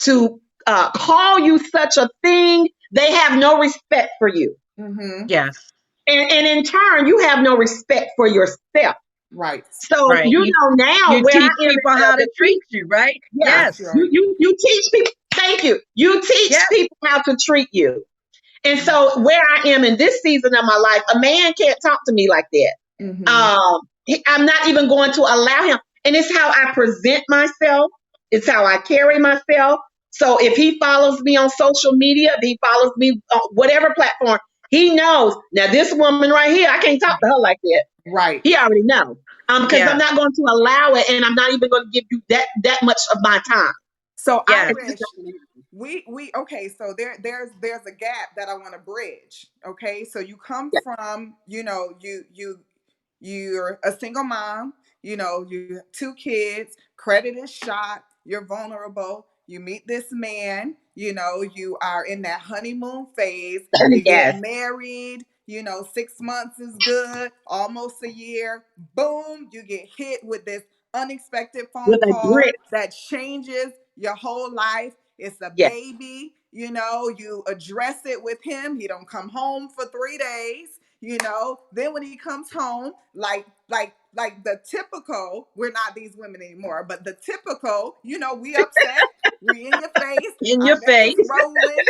to call you such a thing, they have no respect for you. Hmm. Yes. And in turn, you have no respect for yourself. Right. So, Right. now You where teach I am people in how to the treat you, right? yeah, That's Yes. right. you teach people, thank you. You teach Yep. people how to treat you. And so where I am in this season of my life, a man can't talk to me like that. Hmm. I'm not even going to allow him. And it's how I present myself. It's how I carry myself. So if he follows me on social media, if he follows me on whatever platform, he knows. Now this woman right here, I can't talk to her like that. He Right. already knows. Because I'm Yeah. not going to allow it, and I'm not even going to give you that much of my time. So Yes. It's just Irish, not gonna happen. we okay. So there's a gap that I want to bridge. Okay, so you come Yeah. from you're a single mom, you have two kids, credit is shot, you're vulnerable. You meet this man, you are in that honeymoon phase. You get Yes. married, 6 months is good, almost a year. Boom, you get hit with this unexpected phone With a call grip. that changes your whole life. It's a Yes. baby, you address it with him. He don't come home for 3 days. Then when he comes home, like the typical, we're not these women anymore, but the typical, we upset, we in your face, In our your neck is face. rolling,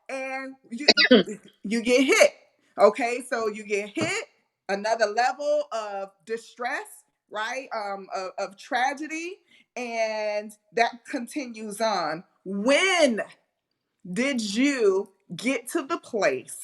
and you get hit. Okay, so you get hit, another level of distress, right? Of tragedy, and that continues on. When did you get to the place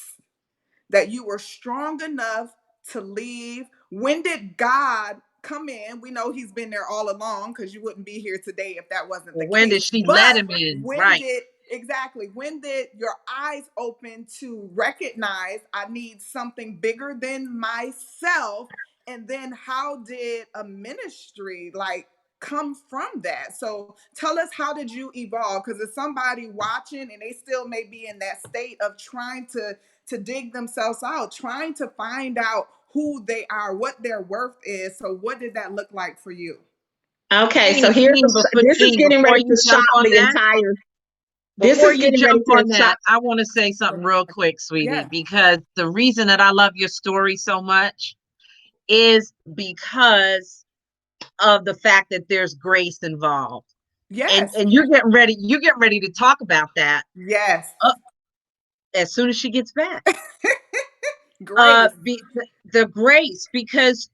that you were strong enough to leave? When did God come in? We know he's been there all along, because you wouldn't be here today if that wasn't the Well, when did case. she let But him in? when Right. did, exactly, when did your eyes open to recognize I need something bigger than myself? And then how did a ministry like come from that? So tell us, how did you evolve? Because there's somebody watching and they still may be in that state of trying to dig themselves out, trying to find out who they are, what their worth is. So what did that look like for you? Okay, so Jean, here's Jean, this is getting before ready to you shock jump on the that, entire. This before is you getting ready jump to on shock. that, I want to say something real quick, sweetie, Yeah. because the reason that I love your story so much is because of the fact that there's grace involved. And Yes. and you're getting ready to talk about that Yes. uh, as soon as she gets back. Grace. The grace, because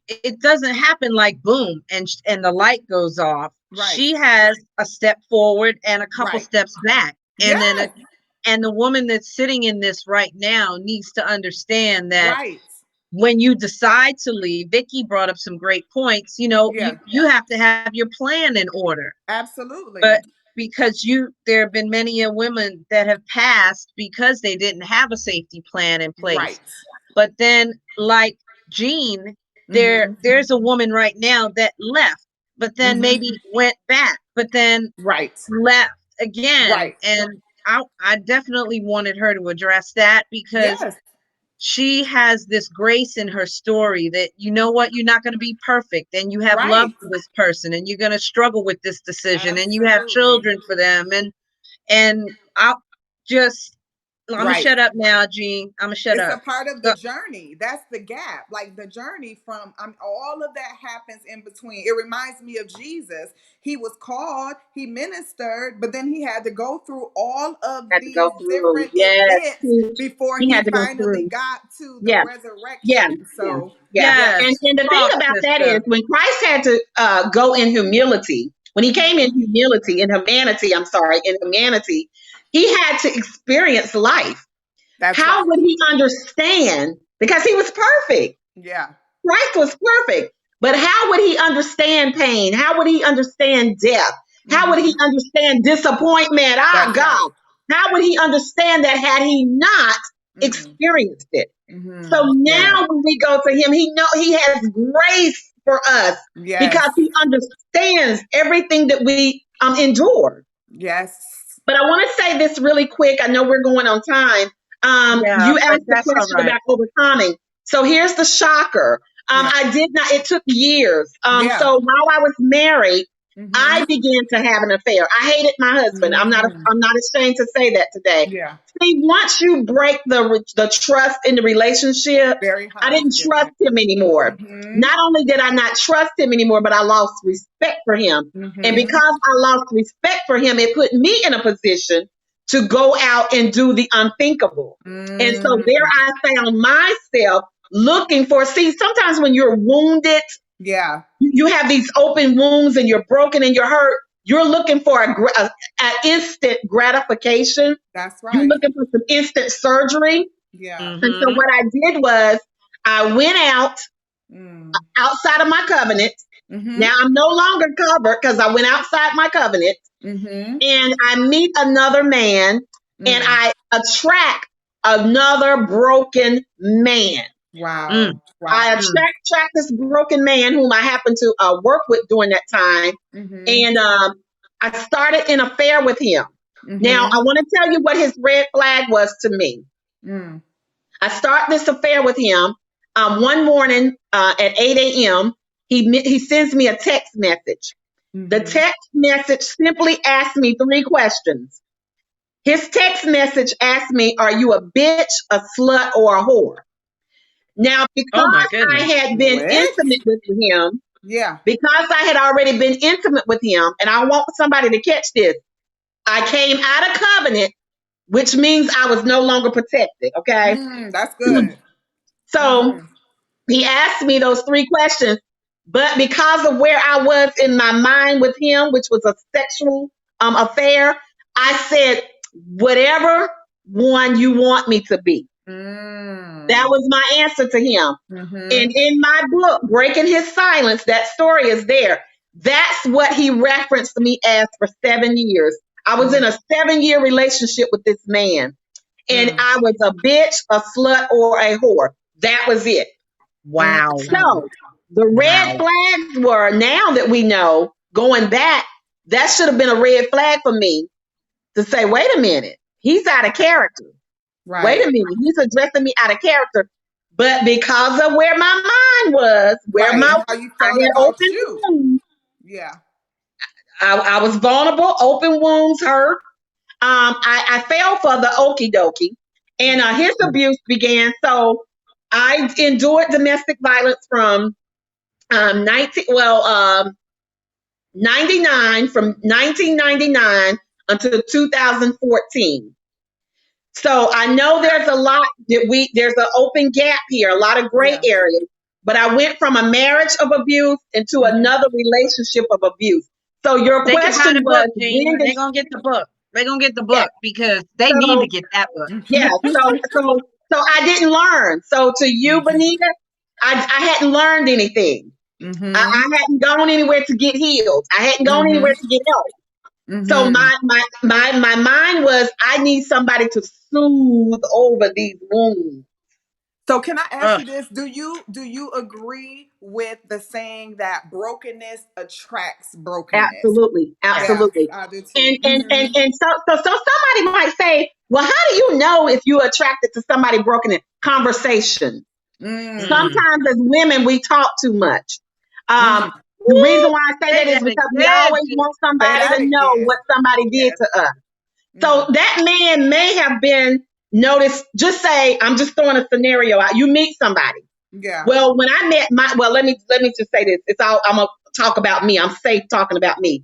it doesn't happen like boom and the light goes off. Right. She has a step forward and a couple Right. steps back, and then Yes. and the woman that's sitting in this right now needs to understand that Right. when you decide to leave, Vicky brought up some great points. Yeah. You have to have your plan in order. But Absolutely. because there have been many women that have passed because they didn't have a safety plan in place. Right. But then, like Jean, Mm-hmm. there's a woman right now that left, but then Mm-hmm. maybe went back, but then Right. left again. Right. And I definitely wanted her to address that, because Yes. she has this grace in her story that, you know what, you're not going to be perfect, and you have love Right. for this person, and you're going to struggle with this decision, and you have Absolutely. children for them, and I'll just I'm gonna Right. shut up now, Jean. I'm gonna shut It's a up. part of the So, journey. That's the gap. Like the journey from all of that happens in between. It reminds me of Jesus. He was called, he ministered, but then he had to go through all of Had to go these through. different Yes, events before he he had to go finally through. got to the Yeah, yeah, resurrection. yeah, So, yeah. yeah. And yes, the thing talk, about that is, sister. when Christ had to go in humility, when he came in Mhm. humility, in humanity, I'm sorry, in humanity, he had to experience life. That's How right. would he understand? Because he was perfect. Yeah. Christ was perfect. But how would he understand pain? How would he understand death? How would he Hmm. understand disappointment? Ah, That's right. God. How would he understand that had he not Mm. experienced it? So Hmm. Yeah. now when we go to him, he has grace for us because Yes. he understands everything that we endure. Yes. But I want to say this really quick. I know we're going on time. Yeah, You but asked the that's all question right. about overcoming. So here's the shocker. Yeah. I did not, it took years. Yeah. So while I was married, Hmm. I began to have an affair. I hated my husband. Hmm. I'm not ashamed to say that today. Yeah. See, once you break the trust in the relationship, Very I hard to didn't get trust back. him anymore. Hmm. Not only did I not trust him anymore, but I lost respect for him. And Hmm. because I lost respect for him, it put me in a position to go out and do the unthinkable. And so there Mm. I found myself looking for, see, sometimes when you're wounded, Yeah. you have these open wounds and you're broken and you're hurt. You're looking for a instant gratification. That's You're right. looking for some instant surgery. Yeah. And so Mm-hmm. what I did was I went Mm. outside of my covenant. Hmm. Now I'm no longer covered because I went outside my covenant, Hmm. and I meet another man and Mm. I attract another broken man. Mm, Wow. I Wow. mm. attract this broken man whom I happened to work with during that time. Hmm. And I started an affair with him. Now, I Hmm. want to tell you what his red flag was to me. Mm. I start this affair with him. One morning at 8 a.m., he sends me a text message. The Hmm. text message simply asked me three questions. His text message asked me, "Are you a bitch, a slut, or a whore?" Now, Oh my because I goodness. had been What? intimate with him, Yeah. because I had already been intimate with him, and I want somebody to catch this, I came out of covenant, which means I was no longer protected. Okay. That's good. So Hmm. He asked me those three questions, but because of where I was in my mind with him, which was a sexual affair, I said, whatever one you want me to be. That Mm. was my answer to him. And Mm-hmm. in my book, Breaking His Silence, that story is there. That's what he referenced me as for 7 years. I was in a 7 year relationship with this man, and Mm. I was a bitch, a slut, or a whore. That was it. Wow. Mm. So the red Wow. flags were, now that we know, going back, that should have been a red flag for me to say, wait a minute, he's out of character. Wait a Right. minute, he's addressing me out of character. But because of where my mind was, where Right. my And how you I felt had about open you. wounds, Yeah. I was vulnerable, open wounds hurt. I fell for the okie dokie, and his abuse began. So I endured domestic violence from 99, from 1999 until 2014. So I know there's a lot there's an open gap here, a lot of gray Yeah. areas. But I went from a marriage of abuse into Mm-hmm. another relationship of abuse. So your They can buy question the was, book, Jean. when did They're gonna get the book. They're gonna get the yeah, book because they need to so get that book. yeah, so I didn't learn. So to you, Benita, I hadn't learned anything. Mm-hmm. I hadn't gone anywhere to get healed. I hadn't gone Mm-hmm. anywhere to get help. So Mm-hmm. my mind was, I need somebody to soothe over these wounds. So can I ask Ugh, you this? Do you agree with the saying that brokenness attracts brokenness? Absolutely, yes. Yeah, absolutely. I do too. And so somebody might say, well, how do you know if you're attracted to somebody broken in conversation? Mm. Mm. Sometimes as women, we talk too much. Mm. The reason Woo! why I say Say that is that because we again, always Jean. want Say somebody that to know again. what somebody did Yes. to us. So Mm. that man may have been noticed. Just say, I'm just throwing a scenario out. You meet somebody. Yeah. Well, when I met let me just say this. It's all, I'm gonna talk about me. I'm safe talking about me.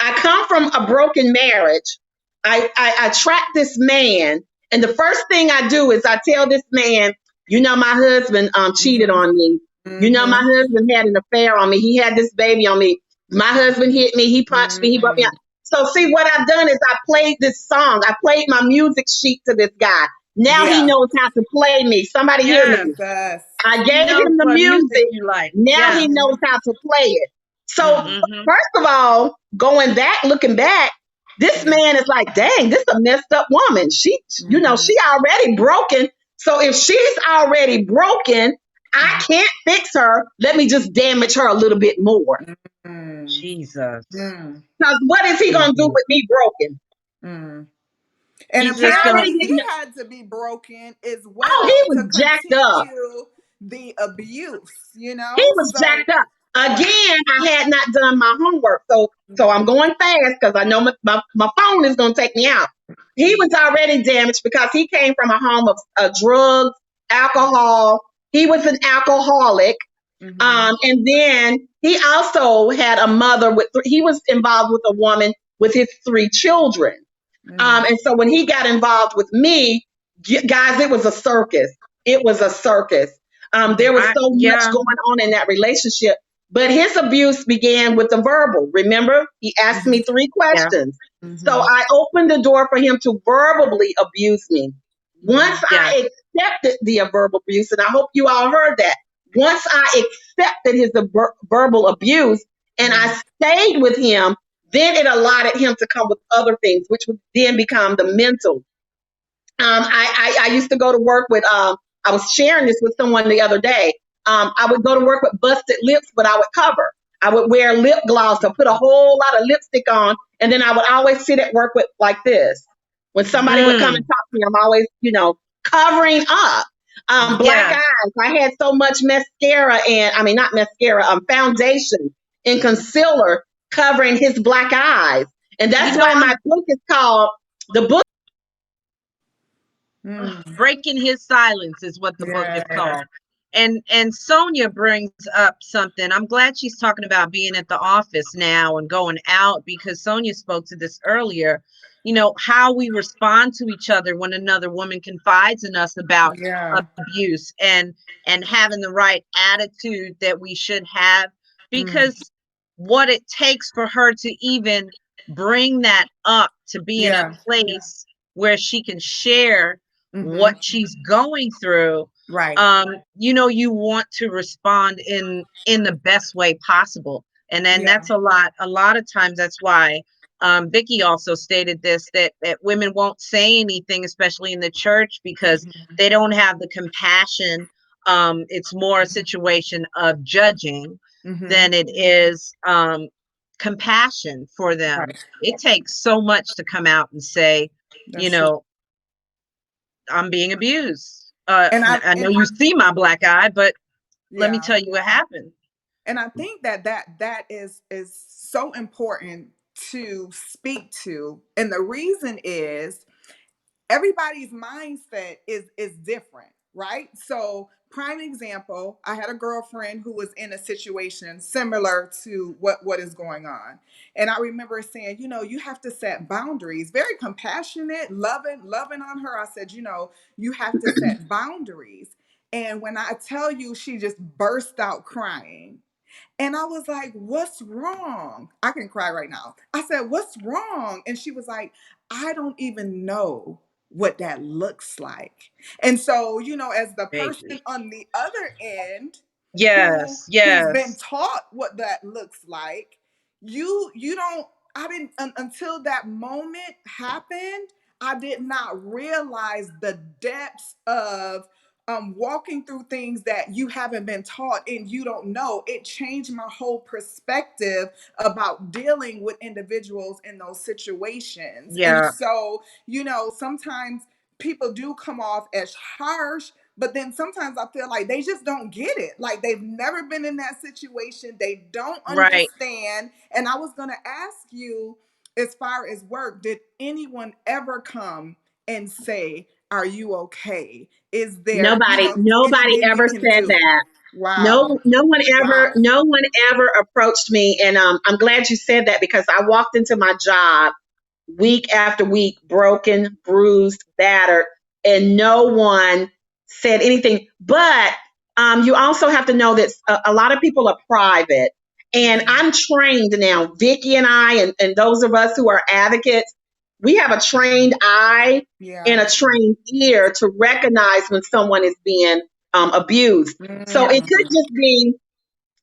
I come from a broken marriage. I attract this man, and the first thing I do is I tell this man, my husband cheated Mm-hmm. on me. My Mm-hmm. husband had an affair on me. He had this baby on me. My husband hit me. He punched me. He broke me out. Mm. So see, what I've done is I played this song. I played my music sheet to this guy. Now he Yeah. knows how to play me. Somebody hear me. Yes. Jesus. I He gave knows him the what music music. you like. Now he Yes. knows Mm-hmm. how to play it. So, Mm. Mm-hmm. first of all, going back, looking back, this Yeah. man is like, dang, this a messed up woman. Mm-hmm. She already broken. So if she's already broken, I can't fix her. Let me just damage her a little bit more. Mm. Jesus. Mm. Because what is he gonna do Jesus. with me broken? Mm. And He's just I gonna. apparently already he didn't. had to be broken as Oh, he well to was jacked up. continue the abuse, you He know? was So, jacked up. right. Again, I had not done my homework. So I'm going fast because I know my phone is going to take me out. He was already damaged because he came from a home of drugs, alcohol. He was an alcoholic. Mm-hmm. And then he also had a mother he was involved with a woman with his three children. Mm. And so when he got involved with me, guys, it was a circus. It was a circus. There was so much Yeah. going on in that relationship. But his abuse began with the verbal. Remember, he asked Mm-hmm. me three Yeah. questions. So Mm-hmm. I opened the door for him to verbally abuse me. Once Yeah. I accepted the verbal abuse, and I hope you all heard that. Once I accepted his verbal abuse and Mm-hmm. I stayed with him, then it allotted him to come with other things, which would then become the mental. I used to go to work with, I was sharing this with someone the other day. I would go to work with busted lips, but I would cover. I would wear lip gloss or put a whole lot of lipstick on. And then I would always sit at work with like this. When somebody would come and Mm. talk to me, I'm always, covering up. Black Yeah. eyes. I had so much mascara and, I mean, not mascara, foundation and concealer covering his black eyes. And You that's know, why my I'm book is called, the book. Mm. breaking his silence is what the book is Yes. called. And Sonia brings up something. I'm glad she's talking about being at the office now and going out because Sonia spoke to this earlier. how we respond to each other when another woman confides in us about Yeah. abuse, and having the right attitude that we should have, Mm. because what it takes for her to even bring that up, to be in a Yeah. place where she can share what Mm-hmm. she's going through. Right. You want to respond in the best way possible. And then Yeah. that's a lot of times, that's why Vicky also stated this, that women won't say anything, especially in the church, because Mm-hmm. they don't have the compassion. It's more a situation of judging Mm-hmm. than it is compassion for them. Right. It takes so much to come out and say, you That's true. know, I'm being abused. And I I know and you see my black eye, but let me yeah. tell you what happened. And I think that is so important to speak to. And the reason is everybody's mindset is different, right? So prime example, I had a girlfriend who was in a situation similar to what is going on, and I remember saying, you have to set boundaries. Very compassionate, loving on her. I said, you have to set boundaries. And when I tell you, she just burst out crying. And I was like, what's wrong? I can cry right now. I said, what's wrong? And she was like, I don't even know what that looks like. And so, as the person Baby. on the other end Yes, who's been yes. taught what that looks like, you don't I didn't until that moment happened, I did not realize the depths of walking through things that you haven't been taught and you don't know. It changed my whole perspective about dealing with individuals in those situations. And Yeah, so, sometimes people do come off as harsh, but then sometimes I feel like they just don't get it. Like they've never been in that situation. They don't right. understand. And I was going to ask you, as far as work, did anyone ever come and say, are you okay? Is there, Nobody anything we ever can said do? that. Wow. Wow. No one ever approached me, and I'm glad you said that because I walked into my job week after week, broken, bruised, battered, and no one said anything. But you also have to know that a lot of people are private, and Mhm. I'm trained now. Vicky and I, and those of us who are advocates, we have a trained eye and Yeah. a trained ear to recognize when someone is being abused. So it could Mm. just be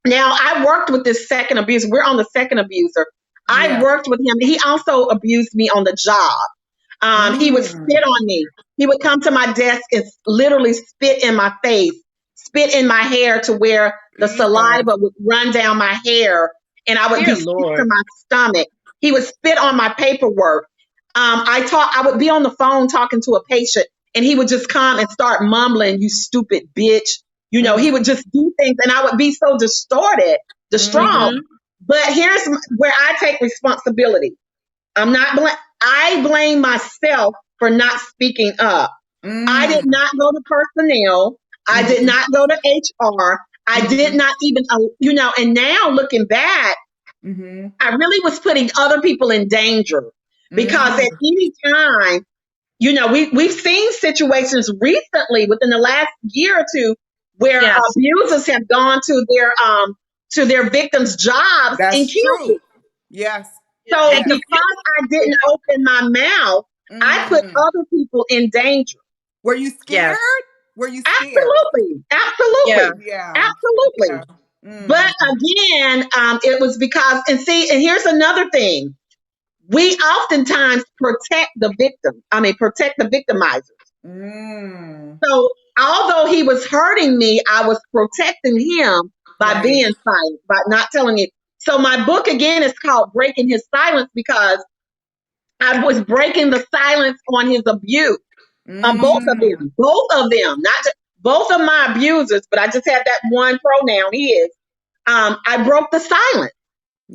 now, I worked with this second abuser. We're on the second abuser. I Yeah. worked with him. He also abused me on the job. He would spit Mm. on me. He would come to my desk and literally spit in my face, spit in my hair to where the Jesus. saliva would run down my hair and I would be Dear sick to Lord. my stomach. He would spit on my paperwork. I would be on the phone talking to a patient and he would just come and start mumbling, you stupid bitch. Mm. He would just do things and I would be so distorted, distraught. Mm-hmm. But here's where I take responsibility. I'm not bl- I blame myself for not speaking up. I did Mm. not go to personnel. I did Mhm. not go to HR. I did Mhm. not even, and now looking back, Mhm. I really was putting other people in danger because at Mhm. any time, we've seen situations recently within the last year or two where Yes. abusers have gone to their victims' jobs and That's killed true. them. Yes. So Take a Yes. because I picture. didn't open my mouth, I put Mm. other people in danger. Were you scared? Yes. Were you scared? Absolutely. Yeah. Absolutely. Yeah. Yeah. Absolutely. But Mm. again, it was because, and here's another thing. We oftentimes protect the victimizers. Mm. So although he was hurting me, I was protecting him by Right. being silent, by not telling it. So my book again is called Breaking His Silence because I was breaking the silence on his abuse. Mm. Both of them, not just, both of my abusers, but I just had that one pronoun, his. I broke the silence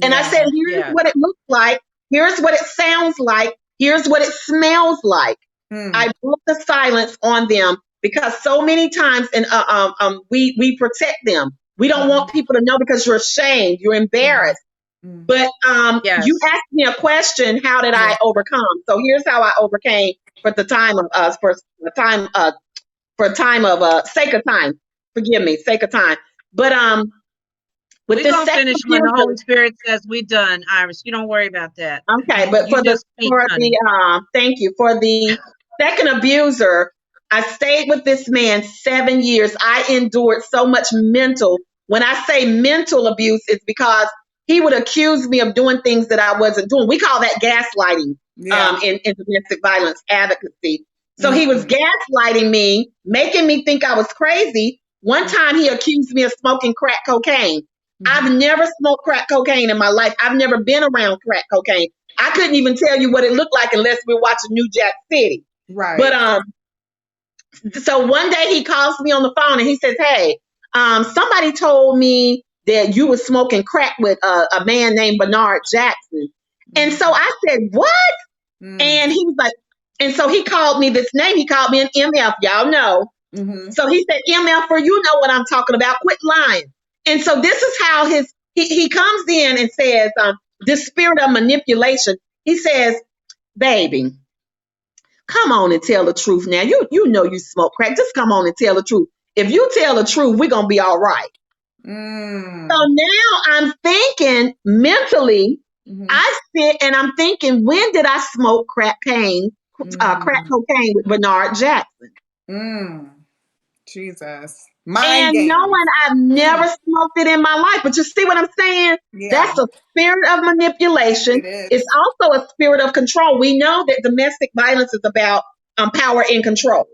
and I said, Yeah. here's Yeah. what it looks like. Here's what it sounds like. Here's what it smells like. Mm. I broke the silence on them because so many times, and we protect them. We don't want Mhm. people to know because you're ashamed, you're Yeah. embarrassed. Mm. But you Yes. asked me a question, how did Yeah. I overcome? So here's how I overcame for the time of sake of time. Forgive me, sake of time. But with We're this gonna second finish when the abuser, Holy Spirit says we done, Iris. You don't worry about that. okay, but You just speak, honey. thank you for the second abuser. I stayed with this man 7 years. I endured so much mental. When I say mental abuse, it's because he would accuse me of doing things that I wasn't doing. We call that gaslighting Yeah. in domestic violence advocacy. So he was Mm-hmm. gaslighting me, making me think I was crazy. One time he accused me of smoking crack cocaine. Mm-hmm. I've never smoked crack cocaine in my life. I've never been around crack cocaine. I couldn't even tell you what it looked like unless we were watching New Jack City. But Right. so one day he calls me on the phone and he says, "Hey, somebody told me that you were smoking crack with a man named Bernard Jackson." And so Mm-hmm. I said, "What?" And he was like, and so he called me this name. He called me an MF. Y'all know. Mm-hmm. So he said, "MF, for you know what I'm talking about. Quit lying." And so this is how he comes in and says, this spirit of manipulation. He says, "Baby, come on and tell the truth now. You know you smoke crack. Just come on and tell the truth. If you tell the truth, we're gonna be all right." So Mm. now I'm thinking mentally, Mm-hmm. I sit and I'm thinking, when did I smoke crack Mm. cocaine with Bernard Jackson? Mm. Jesus. Mind And games. knowing I've never Mm. smoked it in my life. But you see what I'm saying? That's Yeah, a spirit of manipulation. it It's is. also a spirit of control. We know that domestic violence is about power and control.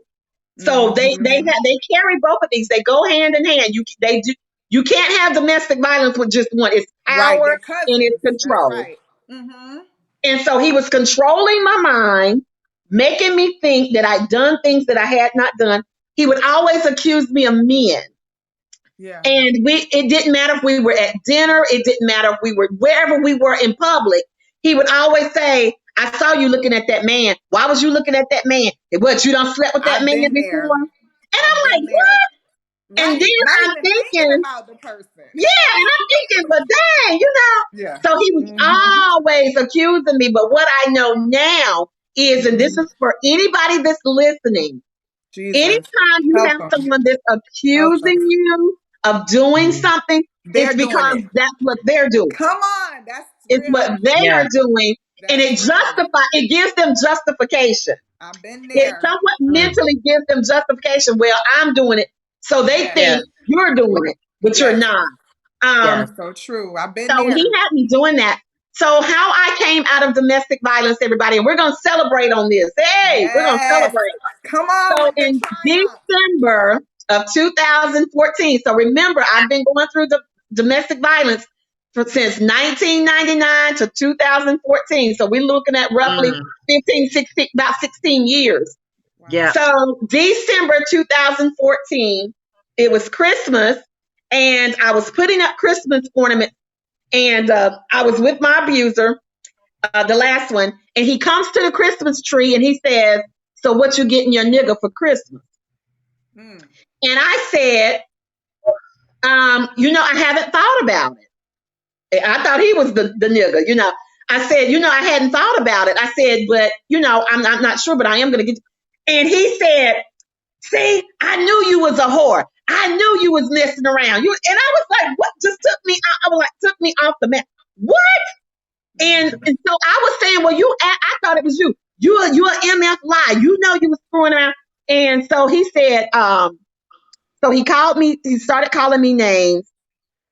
So Mm-hmm. they carry both of these. They go hand in hand. You can't have domestic violence with just one. It's Right. power They're and it's cousins. That's control. right. Mm-hmm. And so he was controlling my mind, making me think that I'd done things that I had not done. He would always accuse me of men. Yeah. And it didn't matter if we were at dinner, it didn't matter if we were wherever we were in public. He would always say, "I saw you looking at that man. Why was you looking at that man? What, you done slept with that I've man been before?" there. And I've I'm been like, there. "What?" And then Right. Not I'm even thinking thinking, about the person. yeah, and I'm thinking, but dang, you know. Yeah. So he was Mm-hmm. always accusing me. But what I know now is, and this Mm-hmm. is for anybody that's listening, Jesus. anytime you Help have them. someone that's Help them. accusing you of doing something, it's They're doing because it. that's what they're doing. Come on. That's It's what real. they are Yes. doing, and That's real. it gives them justification. I've been It there. somewhat Mm. mentally gives them justification. Well, I'm doing it, so they Yes. Yes. think you're doing it, but you're Yes. not. Yes. So true. I've been So he there. had me doing that. So how I came out of domestic violence, everybody, and we're gonna celebrate on this. Hey, we're gonna Yes. celebrate. Come on So with the in triumph. December of 2014, so remember, I've been going through the domestic violence since 1999 to 2014. So we're looking at roughly Mm. 15, 16, about 16 years. Yeah. Wow. So December 2014, it was Christmas, and I was putting up Christmas ornaments, and I was with my abuser, the last one, and he comes to the Christmas tree and he says, "So what you getting your nigga for Christmas?" Mm. And I said, I haven't thought about it. I thought he was the nigga, I said, I hadn't thought about it. I said, but, I'm not sure, but I am going to get. And he said, "See, I knew you was a whore. I knew you was messing around." And I was like, what just took me out? I was like, took me off the map. What? Mm. And so I was saying, well, I thought it was you. You a MF lie. You know you was screwing around. And so he said, so he called me, he started calling me names.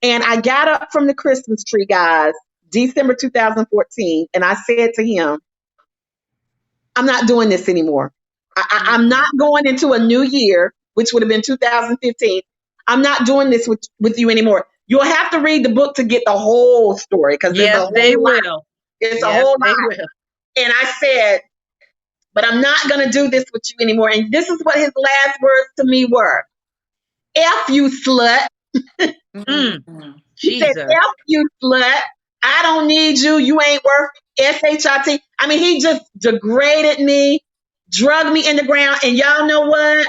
And I got up from the Christmas tree, guys, December 2014, and I said to him, "I'm not doing this anymore. I'm Mm. not going into a new year, which would have been 2015. I'm not doing this with you anymore. You'll have to read the book to get the whole story because there's a Yes, whole they lot. will. It's a Yes, whole they lot." will. And I said, "But I'm not going to do this with you anymore." And this is what his last words to me were: "F you, slut." Mm. Mm. He said, Jesus. "F you, slut. I don't need you. You ain't worth SHIT." I mean, he just degraded me, drug me in the ground. And y'all know what?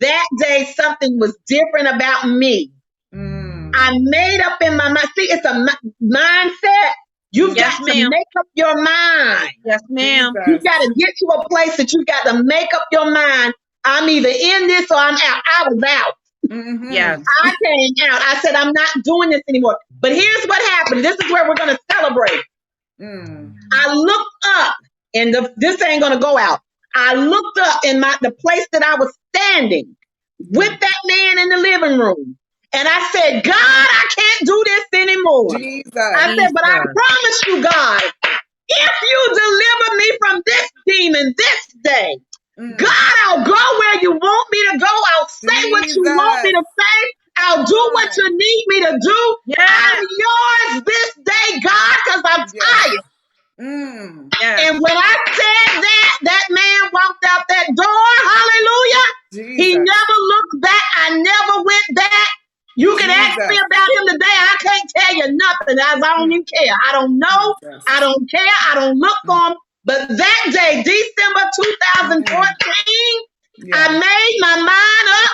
That day, something was different about me. I made up in my mind. See, it's a mindset. You've Yes, got to ma'am. make up your mind. Yes, ma'am. You've got Jesus. to get to a place that you've got to make up your mind. I'm either in this or I'm out. I was out. Yes. Mm-hmm. I came out. I said, I'm not doing this anymore. But here's what happened. This is where we're going to celebrate. Mm. I looked up, and this ain't going to go out. I looked up in the place that I was standing with Mm. that man in the living room. And I said, God, I can't do this anymore. I Jesus. said, but I Jesus. promise you, God, if you deliver me from this demon this day, Mm. God, I'll go where you want me to go. I'll say what you want me Jesus. to say. I'll Come do what on. you need me to do. I'm Yes. yours this day, God, because I'm Yes. tired. Mm. Yes. And when I said that, that man walked out that door. Hallelujah. He Jesus. never looked back. I never went back. You can ask me Jesus. about him today. I can't tell you nothing. I don't Mm. even care. I don't know. I Jesus. don't care. I don't look Mm. for him. But that day, December Mm. 2014, I Yeah. made my mind up.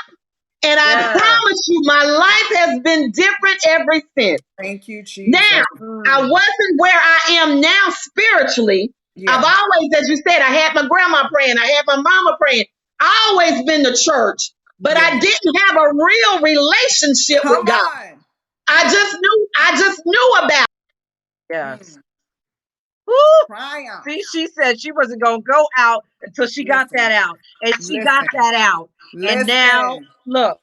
And I Yes. promise you, my life has been different ever since. Thank you, Now, Jesus. I Mm. wasn't where I am now spiritually. I've Yeah. always, as you said, I had my grandma praying, I had my mama praying. I always been to church, but Yeah. I didn't have a real relationship with Come God. on. I just knew about. Yes. Mm. Woo! Triumph. See, she said she wasn't going to go out until she got that Listen. out. And she got Listen. that out. And now, Listen. look,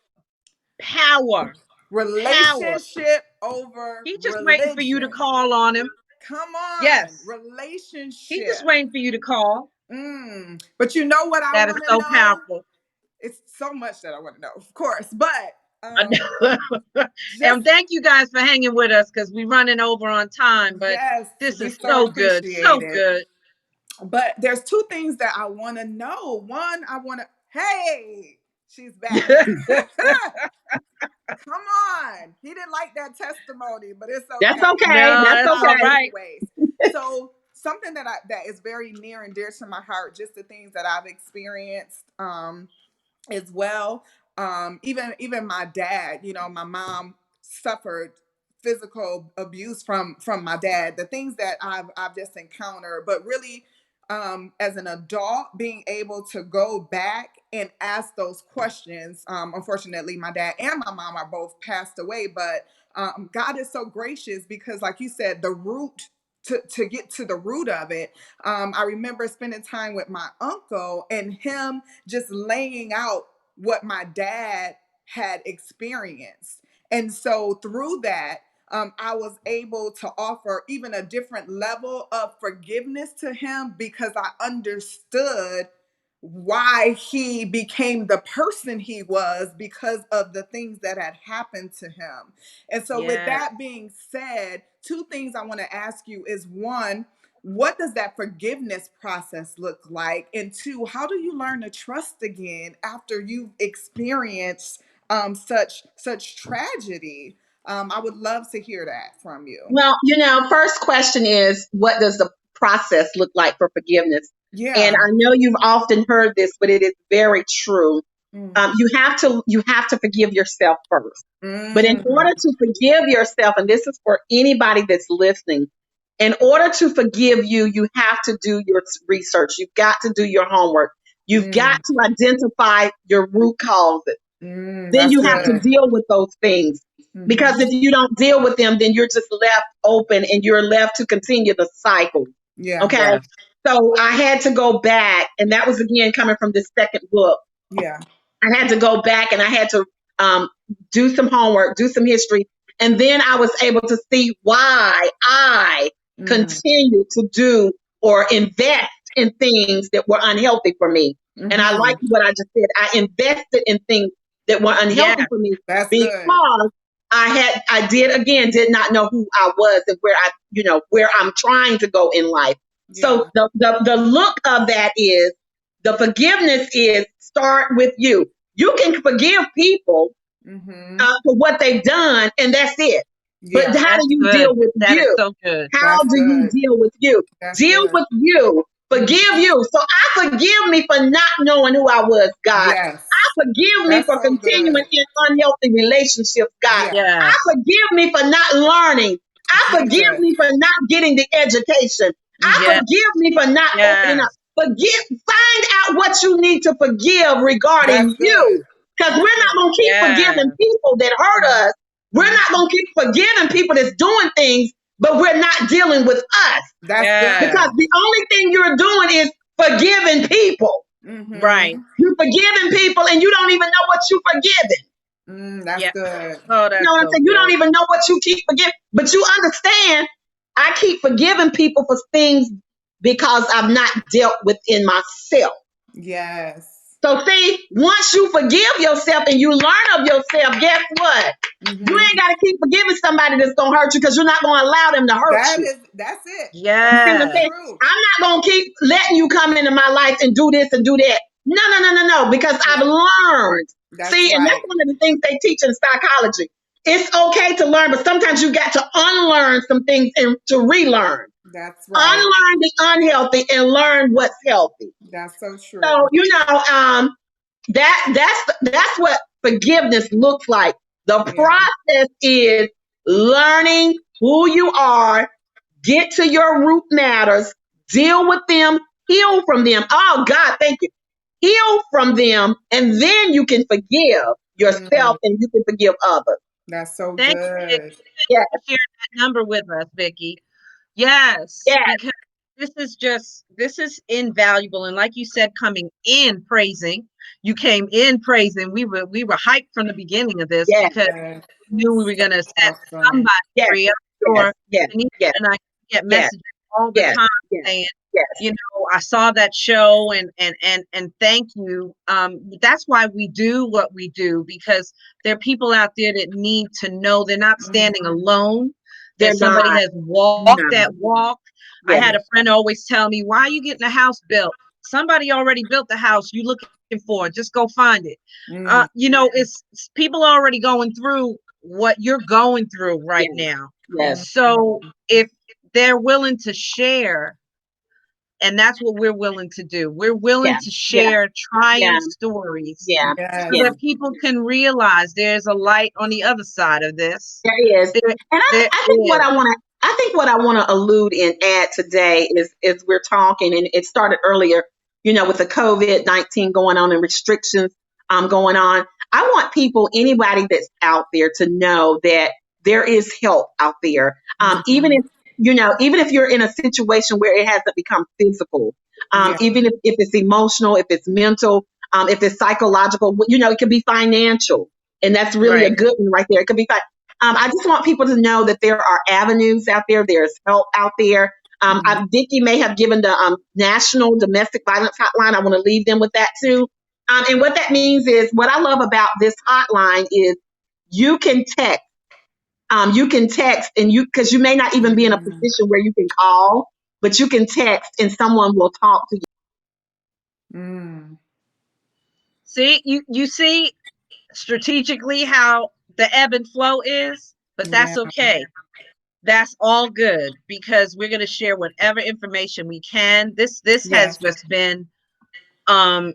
power. Power. Relationship over He just waiting for you to religion. call on him. Come on. Yes. He just Relationship. waiting for you to call. But you know what I That is want to so know? powerful. It's so much that I want to know, of course. But just And thank you guys for hanging with us because we're running over on time. But yes, this we is so so good. appreciate So it. good. But there's two things that I want to know. One, I want to, hey, she's back. Come on. He didn't like that testimony, but it's That's okay. okay. No, That's that's all okay. right. Anyways, so something that is very near and dear to my heart, just the things that I've experienced as well. Even my dad, my mom suffered physical abuse from my dad. The things that I've just encountered, but really, as an adult, being able to go back and ask those questions. Unfortunately, my dad and my mom are both passed away, but God is so gracious because, like you said, the root. To get to the root of it, I remember spending time with my uncle and him just laying out what my dad had experienced. And so through that, I was able to offer even a different level of forgiveness to him because I understood why he became the person he was because of the things that had happened to him. And so, with Yes. that being said, two things I want to ask you is one, what does that forgiveness process look like? And two, how do you learn to trust again after you've experienced such tragedy? I would love to hear that from you. Well, first question is, what does the process look like for forgiveness? And Yeah. I know you've often heard this, but it is very true. Mm. You have to forgive yourself first. But in Mm. order to forgive yourself, and this is for anybody that's listening, in order to forgive you, you have to do your research. You've got to do your homework. You've got Mm. to identify your root causes. Then That's you have to good. deal with those things. Hmm. Because if you don't deal with them, then you're just left open and you're left to continue the cycle. Yeah. Okay. Yes. So I had to go back, and that was again coming from this second book. Yeah. I had to go back and I had to um, do some homework, do some history. And then I was able to see why I Mm. continued to do or invest in things that were unhealthy for me. And I like Hmm. what I just said. I invested in things that were unhealthy Yes. for me That's good. because I did not know who I was and where I'm trying to go in life. So Yeah. the look of that is the forgiveness is start with you. You can forgive people Hmm. for what they've done, and that's it. But Yeah. how do That's you deal good. with That is you? so good. How That's do you good. deal with you? That's Deal good. with you. Mm. Forgive you. So I forgive me for not knowing who I was, God. Yes. forgive me That's for so continuing good. in unhealthy relationships, God. Yeah. I Yes. forgive me for not learning. I forgive Jesus. me for not getting the education. I Yes. Mm-hmm. forgive me for not opening up. Yes. Find out what you need to forgive regarding That's good. you. Because we're That's not good. going to keep forgiving Yes. people that hurt us. We're Mm-hmm. not going to keep forgiving people that's doing things, but we're not dealing with us. That's Yes. Because good. the only thing you're doing is forgiving people. Mm-hmm. Right. You're forgiving people and you don't even know what you're forgiving. That's Yeah. good. Oh, You know that's what I'm so saying? You don't good. even know what you keep forgiving. But you understand, I keep forgiving people for things because I've not dealt within myself. Yes. So see, once you forgive yourself and you learn of yourself, guess what? You Mm-hmm. ain't got to keep forgiving somebody that's going to hurt you because you're not going to allow them to hurt you. That's it. You That's see what so I'm saying? Yes. true. I'm not going to keep letting you come into my life and do this and do that. No, no, no, no, no, because I've Yeah. learned. That's See, and that's right. one of the things they teach in psychology. It's okay to learn, but sometimes you got to unlearn some things and to relearn. That's right. Unlearn the unhealthy and learn what's healthy. That's so So, true. that's what forgiveness looks like. The Yeah. process is learning who you are, get to your root matters, deal with them, heal from them. Oh God, thank you. Heal from them, and then you can forgive yourself Mm, and you can forgive others. that's so Thank you, Vicky. good. Yeah, For sharing that number with us, Vicky. Yes, yeah, because this is invaluable. And like you said, coming in praising, you came in praising. We were hyped from the beginning of this yeah, because Yeah. we knew we were So gonna set awesome. somebody yes, free. I'm yes, sure yes, Denise yes, and I get yes, messages all the yes, time yes, saying, yes, you know, I saw that show and thank you. That's why we do what we do, because there are people out there that need to know they're not Mhm. standing alone, that they're not. somebody has walked No, that walk. I yes, had a friend always tell me, why are you getting a house built? Somebody already built the house you looking for. Just go find it. Mm, You know, it's people already going through what you're going through right yes, now. yes, mm, So if they're willing to share, and that's what we're willing to do. We're willing yeah, to yeah, share yeah, triumph stories yeah, so yes. yeah. that people can realize there's a light on the other side of this. There is. There, And there I think is. what I want to allude and add today is we're talking, and it started earlier, with the COVID-19 going on and restrictions going on. I want people, anybody that's out there, to know that there is help out there. Even Mhm. if even if you're in a situation where it hasn't become physical, Yeah. even if it's emotional, if it's mental, if it's psychological, it can be financial. And that's really a Right. good one right there. It could be fine. I just want people to know that there are avenues out there. There's help out there. Mhm. Vicki may have given the National Domestic Violence Hotline. I want to leave them with that too. And what that means is, what I love about this hotline is you can text. You can text, and because you may not even be in a Mm, position where you can call, but you can text and someone will talk to you. mm. See, you see strategically how the ebb and flow is, but Yeah. that's okay. That's all good because we're going to share whatever information we can. This has Yes. just been um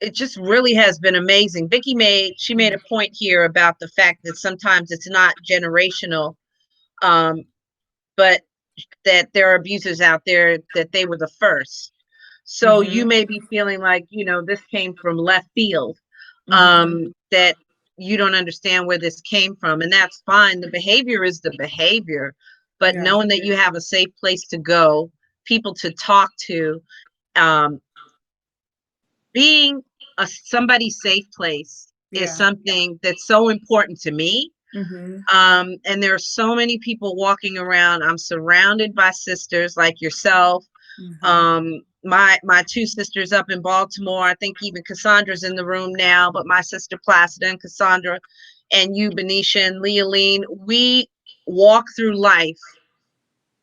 it just really has been amazing. Vicky made a point here about the fact that sometimes it's not generational, um but that there are abusers out there that they were the first. So you Mhm. may be feeling like, this came from left field, Mhm. that you don't understand where this came from, and that's fine. The behavior is the behavior, but Yeah. knowing that you have a safe place to go, people to talk to, um, being somebody's safe place is Yeah. something that's so important to me. Mhm. And there are so many people walking around. I'm surrounded by sisters like yourself. Mhm. My two sisters up in Baltimore. I think even Cassandra's in the room now, but my sister Placida and Cassandra, and you, Benicia and Leoline, we walk through life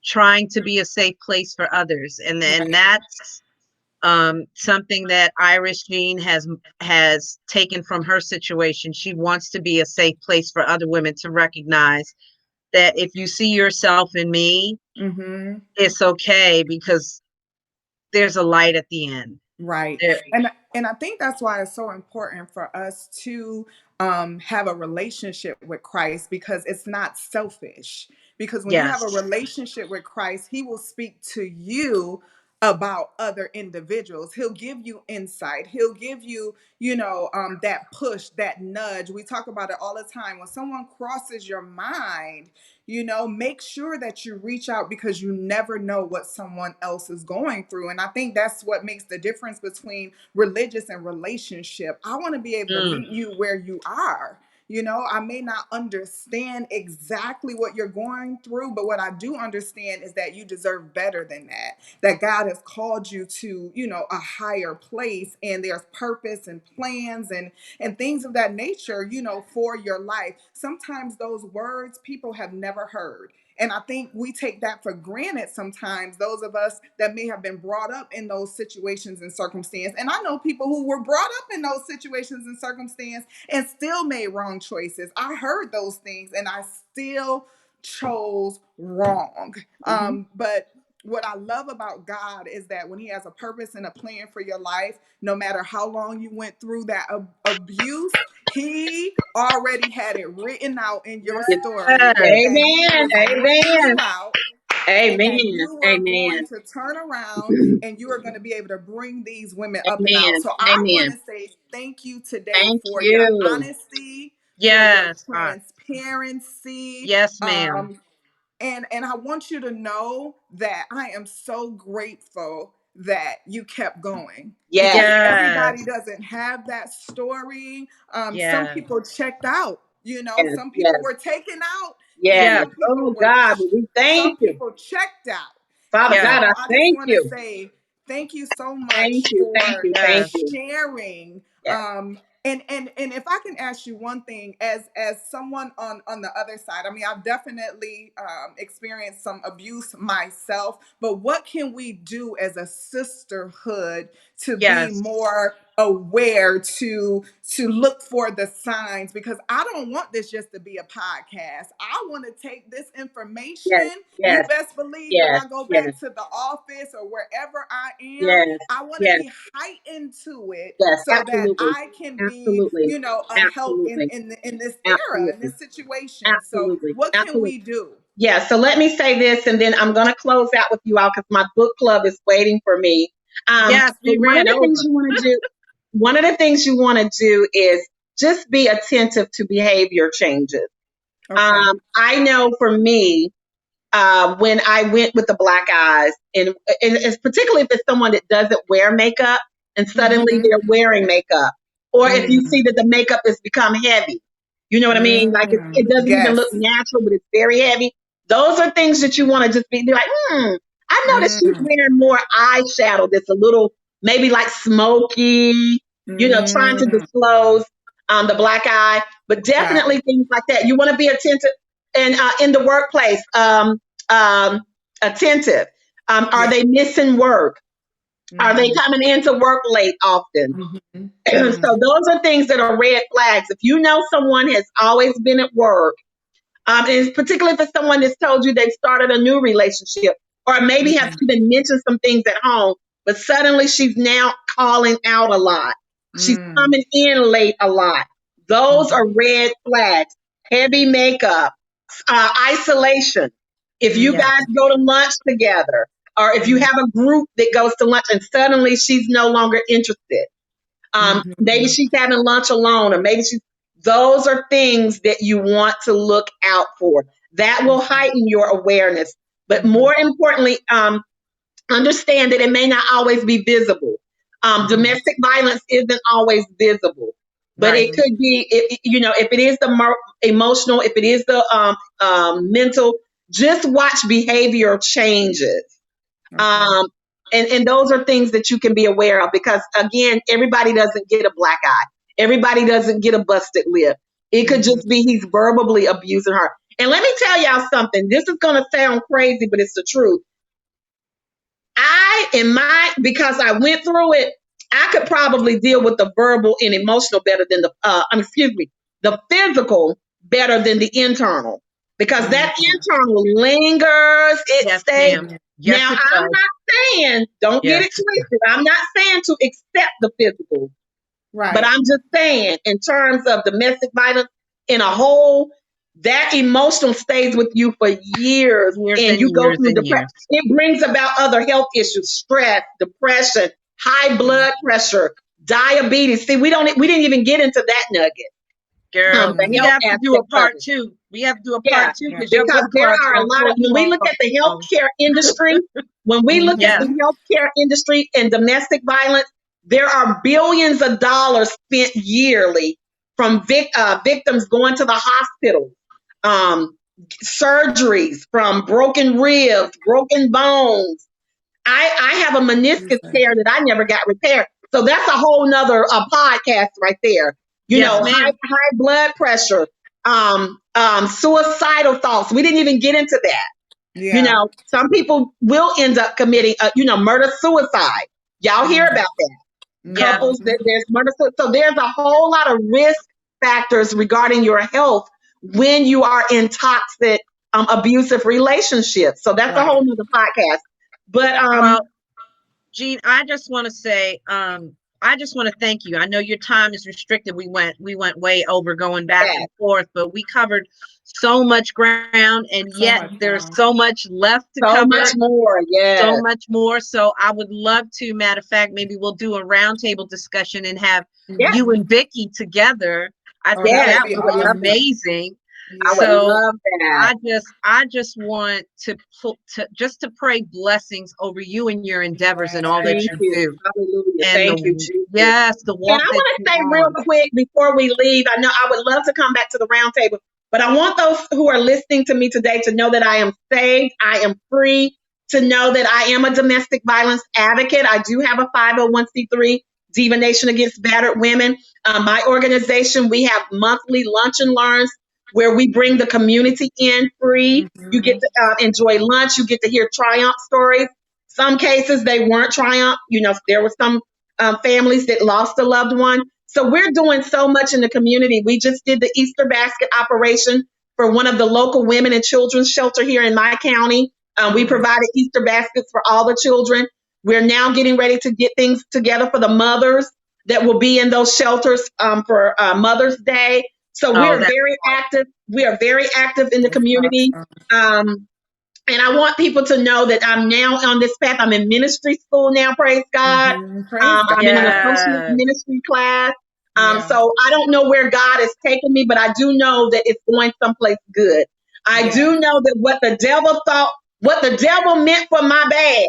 trying to be a safe place for others, and Right. then that's something that Irish Jean has taken from her situation. She wants to be a safe place for other women to recognize that if you see yourself in me, Mhm. it's okay because there's a light at the end. Right. There- And I think that's why it's so important for us to have a relationship with Christ, because it's not selfish. Because when you have a yes. relationship with Christ, he will speak to you about other individuals. He'll give you insight. He'll give you, that push, that nudge. We talk about it all the time. When someone crosses your mind, make sure that you reach out, because you never know what someone else is going through. And I think that's what makes the difference between religious and relationship. I want to be able to Mm, meet you where you are. I may not understand exactly what you're going through, but what I do understand is that you deserve better than that. That God has called you to, a higher place, and there's purpose and plans and things of that nature, for your life. Sometimes those words people have never heard. And I think we take that for granted sometimes, those of us that may have been brought up in those situations and circumstance. And I know people who were brought up in those situations and circumstance and still made wrong choices. I heard those things and I still chose wrong. Mhm. But what I love about God is that when he has a purpose and a plan for your life, no matter how long you went through that abuse, he already had it written out in your story yes. that he Amen. was bringing Amen. you out, and that Amen. you were going Amen. to turn around and you are going to be able to bring these women up and out. Amen. So I want Amen. to say thank you today Thank for your you. honesty, for your Yes. transparency. Yes, ma'am. And I want you to know that I am so grateful that you kept going, Yes. because everybody Yes. doesn't have that story. Some Yes. people checked out, Yes. some people Yes. were taken out, and Yes. Yes. Oh God, we some thank you. people checked out. Father And Yes. God, so I I just thank want to you. say thank you so Thank much you. Thank for you. Thank Yes. you. sharing. Yes. And if I can ask you one thing, as someone on the other side, I mean, I've definitely experienced some abuse myself, but what can we do as a sisterhood to be Yes. more aware, to look for the signs? Because I don't want this just to be a podcast. I want to take this Yes. information. You Yes. best believe when Yes. I go Yes. back to the office or wherever I am, Yes. I want to Yes. be heightened to it, Yes. so that Absolutely. I can be, Absolutely. a help in Absolutely. in this era, in Absolutely. this situation. So Absolutely. what can Absolutely. we do? Yeah, so let me say this and then I'm going to close out with you all because my book club is waiting for me. Yes. But We ran over. one of the things you want to do is just be attentive to behavior changes. Okay. I know for me, when I went with the black eyes, and it's particularly if it's someone that doesn't wear makeup and suddenly Mm-hmm. they're wearing makeup, or if you Mm, see that the makeup has become heavy, you know what I mean? Like it doesn't even look yes. natural, but it's very heavy. Those are things that you want to just be like, I noticed she's Mm, wearing more eyeshadow that's a little maybe like smoky, trying to mm, disclose the black eye, but got definitely it. things like that. You want to be attentive and in the workplace, um, attentive. Are Yeah. they missing work? Are they Mm, coming into work late often? mm-hmm, So mm-hmm, those are things that are red flags. If you know someone has always been at work, and particularly if it's someone that's told you they've started a new relationship, or maybe have even mentioned some things at home, but suddenly she's now calling out a lot. She's mm, coming in late a lot. Those mm, are red flags. Heavy makeup, isolation. If you mm, Yes. guys go to lunch together, or if you mm, have a group that goes to lunch and suddenly she's no longer interested, maybe mhm, she's having lunch alone, or maybe those are things that you want to look out for. That will heighten your awareness. But mhm, more importantly, understand that it may not always be visible. mhm. Domestic violence isn't always visible, but Right. it could be, if it is the emotional, if it is the mental, just watch behavior changes. Okay. Um, and those are things that you can be aware of because, again, everybody doesn't get a black eye. Everybody doesn't get a busted lip. It could Mhm, just be he's verbally abusing her. And let me tell y'all something. This is going to sound crazy, but it's the truth. Because I went through it, I could probably deal with the verbal and emotional better than the physical better than the internal because that mhm, internal lingers, it Yes, stays. ma'am. Yes, Now, it I'm does. not saying, don't get Yes. it twisted. I'm not saying to accept the physical, but Right. I'm just saying, in terms of domestic violence in a whole, that emotion stays with you for years, Years and and you go years through and depression. years. It brings about other health issues, stress, depression, high blood pressure, diabetes. See, we didn't even get into that nugget. Girl, The we Mm-hmm. health have to do a aspect of part it. two. We have to do a Yeah, part two Yeah. because your because book there club's are a gonna lot pull of, you when we off look at the of healthcare industry, when we look at yes, the Mm-hmm. healthcare industry and domestic violence, there are billions of dollars spent yearly from victims going to the hospital, um, surgeries from broken ribs, broken bones. I have a meniscus Jesus. tear that I never got repaired. So that's a whole nother podcast right there. You yes, know, Yeah. high ma'am. blood pressure, suicidal thoughts. We didn't even get into that. You Yeah. know, some people will end up committing, murder suicide. Y'all hear Mm-hmm. about that? Yes, Couples that Mm-hmm. there's murder suicide. So there's a whole lot of risk factors regarding your health when you are in toxic, abusive relationships. So that's a Right. whole nother podcast. But well, Jean, I just want to say, I just want to thank you. I know your time is restricted. We went way over going back yeah, and forth, but we covered so much ground, and yet So much there's more. so much left to so cover, much more. so Yes, much more. So I would love to, matter of fact, maybe we'll do a roundtable discussion and have yes, you Mm-hmm. and Vicky together. I Oh, think that yes. would that be I would would be love that. awesome. amazing. I would Yeah. So love that. I just want to pray blessings over you and your endeavors and all that Thank you Yes. you. do. Hallelujah. And Thank you, the Jesus. yes, the And walk I that want to you're say real on. quick before we leave, I know I would love to come back to the roundtable, but I want those who are listening to me today to know that I am saved, I am free, to know that I am a domestic violence advocate. I do have a 501c3, D.I.V.A Nation Against Battered Women. My organization, we have monthly lunch and learns where we bring the community in free. You get Mm-hmm. to enjoy lunch. You get to hear triumph stories. Some cases they weren't triumph. You know, there were some families that lost a loved one. So we're doing so much in the community. We just did the Easter basket operation for one of the local women and children's shelter here in my county. We Mm-hmm. provided Easter baskets for all the children. We're now getting ready to get things together for the mothers that will be in those shelters for Mother's Day. So we Oh, are that very active. We are very active in the That's community. awesome. Um, and I want people to know that I'm now on this path. I'm in ministry school now, praise God. Mm-hmm. Praise I'm in an God. associate yes, ministry class. Yeah. So I don't know where God has taken me, but I do know that it's going someplace good. I Yes. do know that what the devil meant for my bad,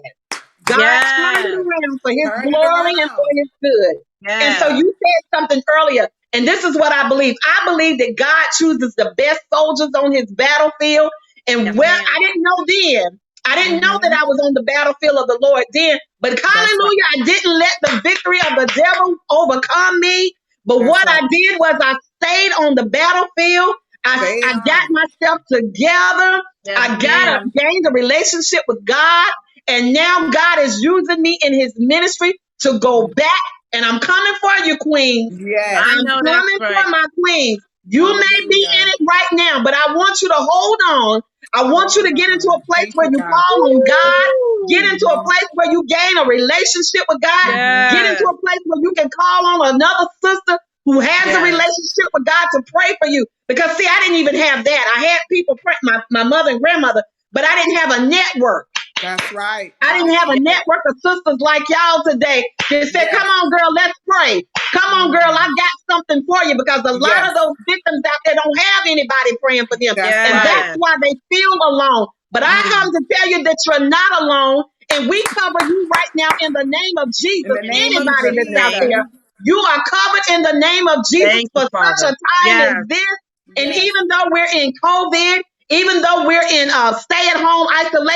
God turned it yes, around for his Turn it glory and for around. his good. And so yes, you said something earlier, and this is what I believe. I believe that God chooses the best soldiers on his battlefield. And yes, well, ma'am. I didn't know then. I didn't know that Mm-hmm. I was on the battlefield of the Lord then, but That's right. hallelujah, I didn't let the victory of the devil overcome me. But That's what right. I did was I stayed on the battlefield. Stayed I got on. myself together. Yes, I ma'am. gained a relationship with God. And now God is using me in his ministry to go back. And I'm coming for you, queens. I Yes. I'm know that's coming right. for my queens. You may be in Hallelujah. it right now, but I want you to hold on. I want you Hold to get into a on. place Thank where you, you God. call on God. Get into a Woo! place where you gain a relationship with God. Mm-hmm. Get into Yes, a place where you can call on another sister who has a yes, relationship with God to pray for you. Because see, I didn't even have that. I had people pray, my mother and grandmother, but I didn't have a network. That's right. I didn't have a yes, network of sisters like y'all today that said, come Yes. on, girl, let's pray. Come on, girl, I Mm. got something for you because a lot of Yes. those victims out there don't have anybody praying for them. That's And right. that's yes, why they feel alone. But I Mm. come to tell you that you're not alone. And we cover you right now in the name of In Jesus. the in name of Anybody Jesus' that's out Jesus. there, name. you are covered in the name of Jesus Thank you, for such a Father. time as Yes, this. And Yes. even though we're in COVID, even though we're in stay at home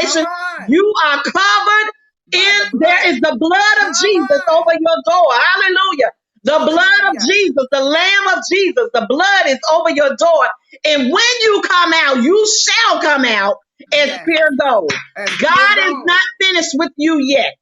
Come isolation, on. you are covered By the there is blood. the blood of Come Jesus on. over your door. Hallelujah. The blood of Hallelujah. Jesus, the Lamb of Jesus, the blood is over your door. And when you come out, you shall come out as Yes. pure gold. As pure God is gold. not finished with you yet.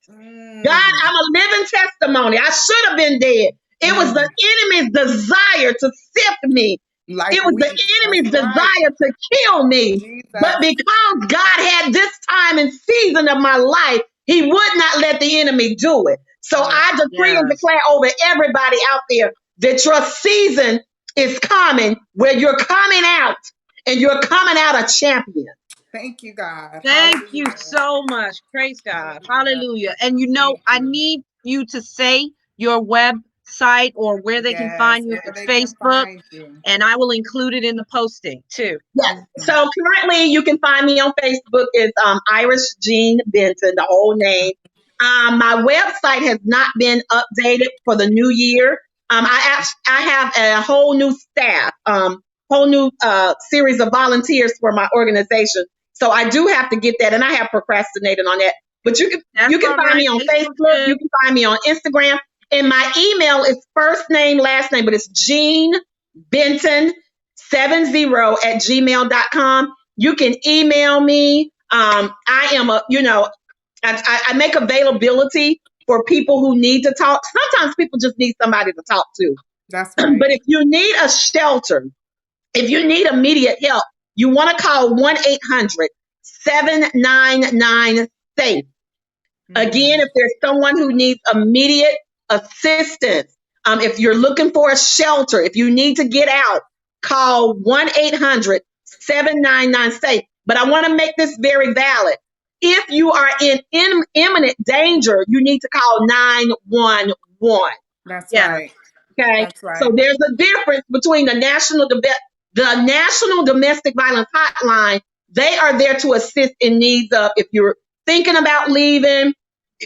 God, Mm. I'm a living testimony. I should have been dead. It was the Mm. enemy's desire to sift me Like It was the we, that's enemy's right. desire to kill me. But Jesus. because God had this time and season of my life, He would not let the enemy do it. So Yes. I decree and Yes. declare over everybody out there that your season is coming where you're coming out and you're coming out a champion. Thank you, God. Thank you Hallelujah. so much. Praise God. Hallelujah. Hallelujah. And Thank I you. need you to say your website or where they can Yes, find you if where it's they can Facebook, find you. and I will include it in the posting too. Yes. Mhm. So currently, you can find me on Facebook. It's Irish Jean Benton, the whole name. My website has not been updated for the new year. I have a whole new staff, whole new series of volunteers for my organization. So I do have to get that, and I have procrastinated on that. But That's you can all find right. me on Facebook's Facebook. You good. can find me on Instagram, and my email is first name last name, but it's Jean Benton 70 at gmail.com. You can email me. I am I make availability for people who need to talk. Sometimes people just need somebody to talk to. That's right. But if you need a shelter, if you need immediate help, you want to call 1-800-799 SAFE. Again, Mhm. if there's someone who needs immediate assistance, if you're looking for a shelter, if you need to get out, call 1-800-799 SAFE. But I want to make this very valid. If you are in imminent danger, you need to call 911. That's Yes. right. Okay. That's So right. there's a difference between the National Domestic Violence Hotline. They are there to assist in needs of if you're thinking about leaving,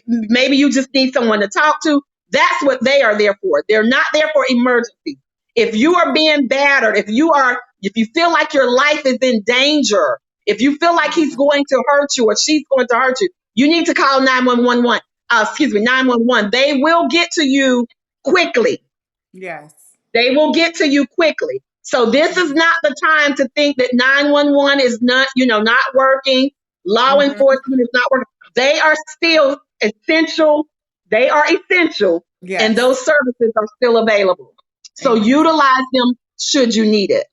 maybe you just need someone to talk to. That's what they are there for. They're not there for emergency. If you are being battered, if you feel like your life is in danger, if you feel like he's going to hurt you or she's going to hurt you, you need to call 911. 911. They will get to you quickly. Yes. They will get to you quickly. So this is not the time to think that 911 is not working. Law Hmm. enforcement is not working. They are still essential. They are essential, and Yes. those services are still available. So Amen. utilize them should you need it.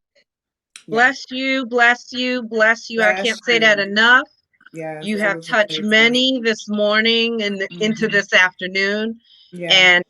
Yeah. Bless you, bless you, bless you. I Bless can't say that you. enough. Yes, You it have was touched amazing. many this morning and into Hmm. this afternoon. Yeah. And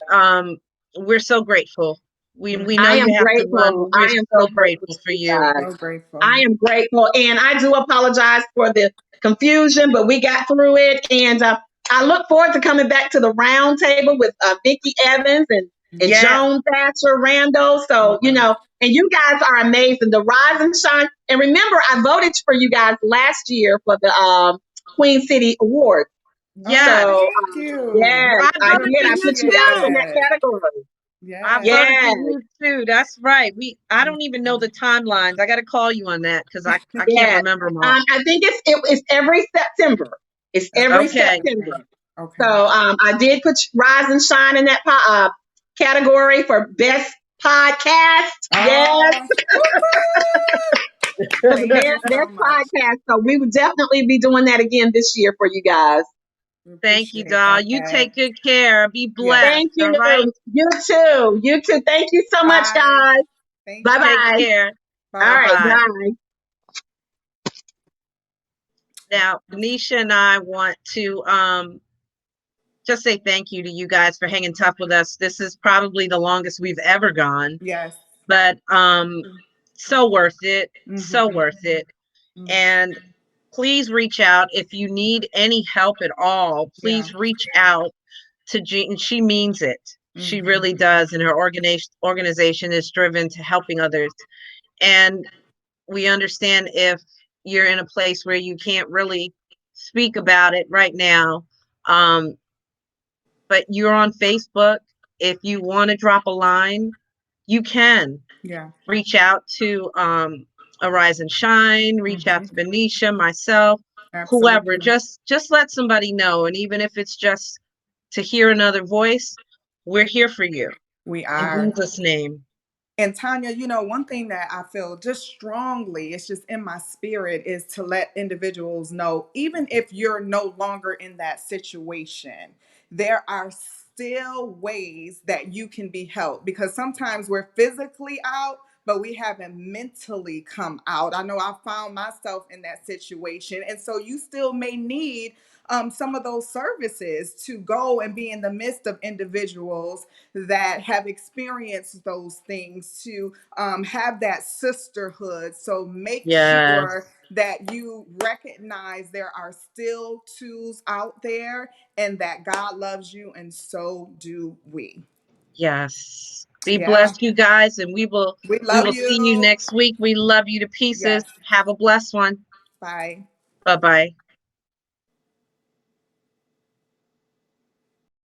we're so grateful. We know I am you have to run, grateful. but we're I am so so grateful grateful to for you you. guys. So grateful. I am grateful, and I do apologize for the confusion, but we got through it, and I look forward to coming back to the round table with Vicki Evans and Yes, Joan Thatcher Randall. So Yeah. and you guys are amazing. The rise and shine, and remember, I voted for you guys last year for the Queen City Award. Oh, yes. So thank you. yes, I I We voted did. for I you put you appreciate guys in too. that that. category. I Yes. voted for Yes, you too. That's right. I don't even know Mhm. the timelines. I got to call you on that because I can't yes. remember them all. I think it's every September. It's every Okay. September. So Okay. I did put Rise and Shine in that category for best podcast. Yes, Oh, woo-hoo. for the Thank you so best much. podcast. So we would definitely be doing that again this year for you guys. We Thank you, appreciate doll. You that. take good care. Be Yes. blessed. Thank All you. right. You too. You too. Thank you so much, Bye. guys. Thank Bye Take bye. you. care. Bye All Bye right. bye. bye. Bye. Now, Anisha and I want to just say thank you to you guys for hanging tough with us. This is probably the longest we've ever gone, Yes. but so worth it. So Mm-hmm. worth it. And please reach out if you need any help at all. Yeah. Please reach out to Jean. She means it. She Mm-hmm. really does. And her organization is driven to helping others. And we understand if you're in a place where you can't really speak about it right now. Um, but you're on Facebook. If you want to drop a line, you can Yeah. reach out to Arise and Shine, reach out Mm-hmm. to Benicia, myself, whoever. Absolutely. Just let somebody know. And even if it's just to hear another voice, we're here for you. We In are. Jesus' name. And Tanya, one thing that I feel just strongly, it's just in my spirit, is to let individuals know, even if you're no longer in that situation, there are still ways that you can be helped, because sometimes we're physically out, but we haven't mentally come out. I know I found myself in that situation. And so you still may need some of those services to go and be in the midst of individuals that have experienced those things, to have that sisterhood. So make sure Yes. that you recognize there are still tools out there and that God loves you, and so do we. Yes. Be Yeah. blessed, you guys, and We we love will see you you. next week. We love you to Yes. pieces. Have a blessed one. Bye. Bye bye.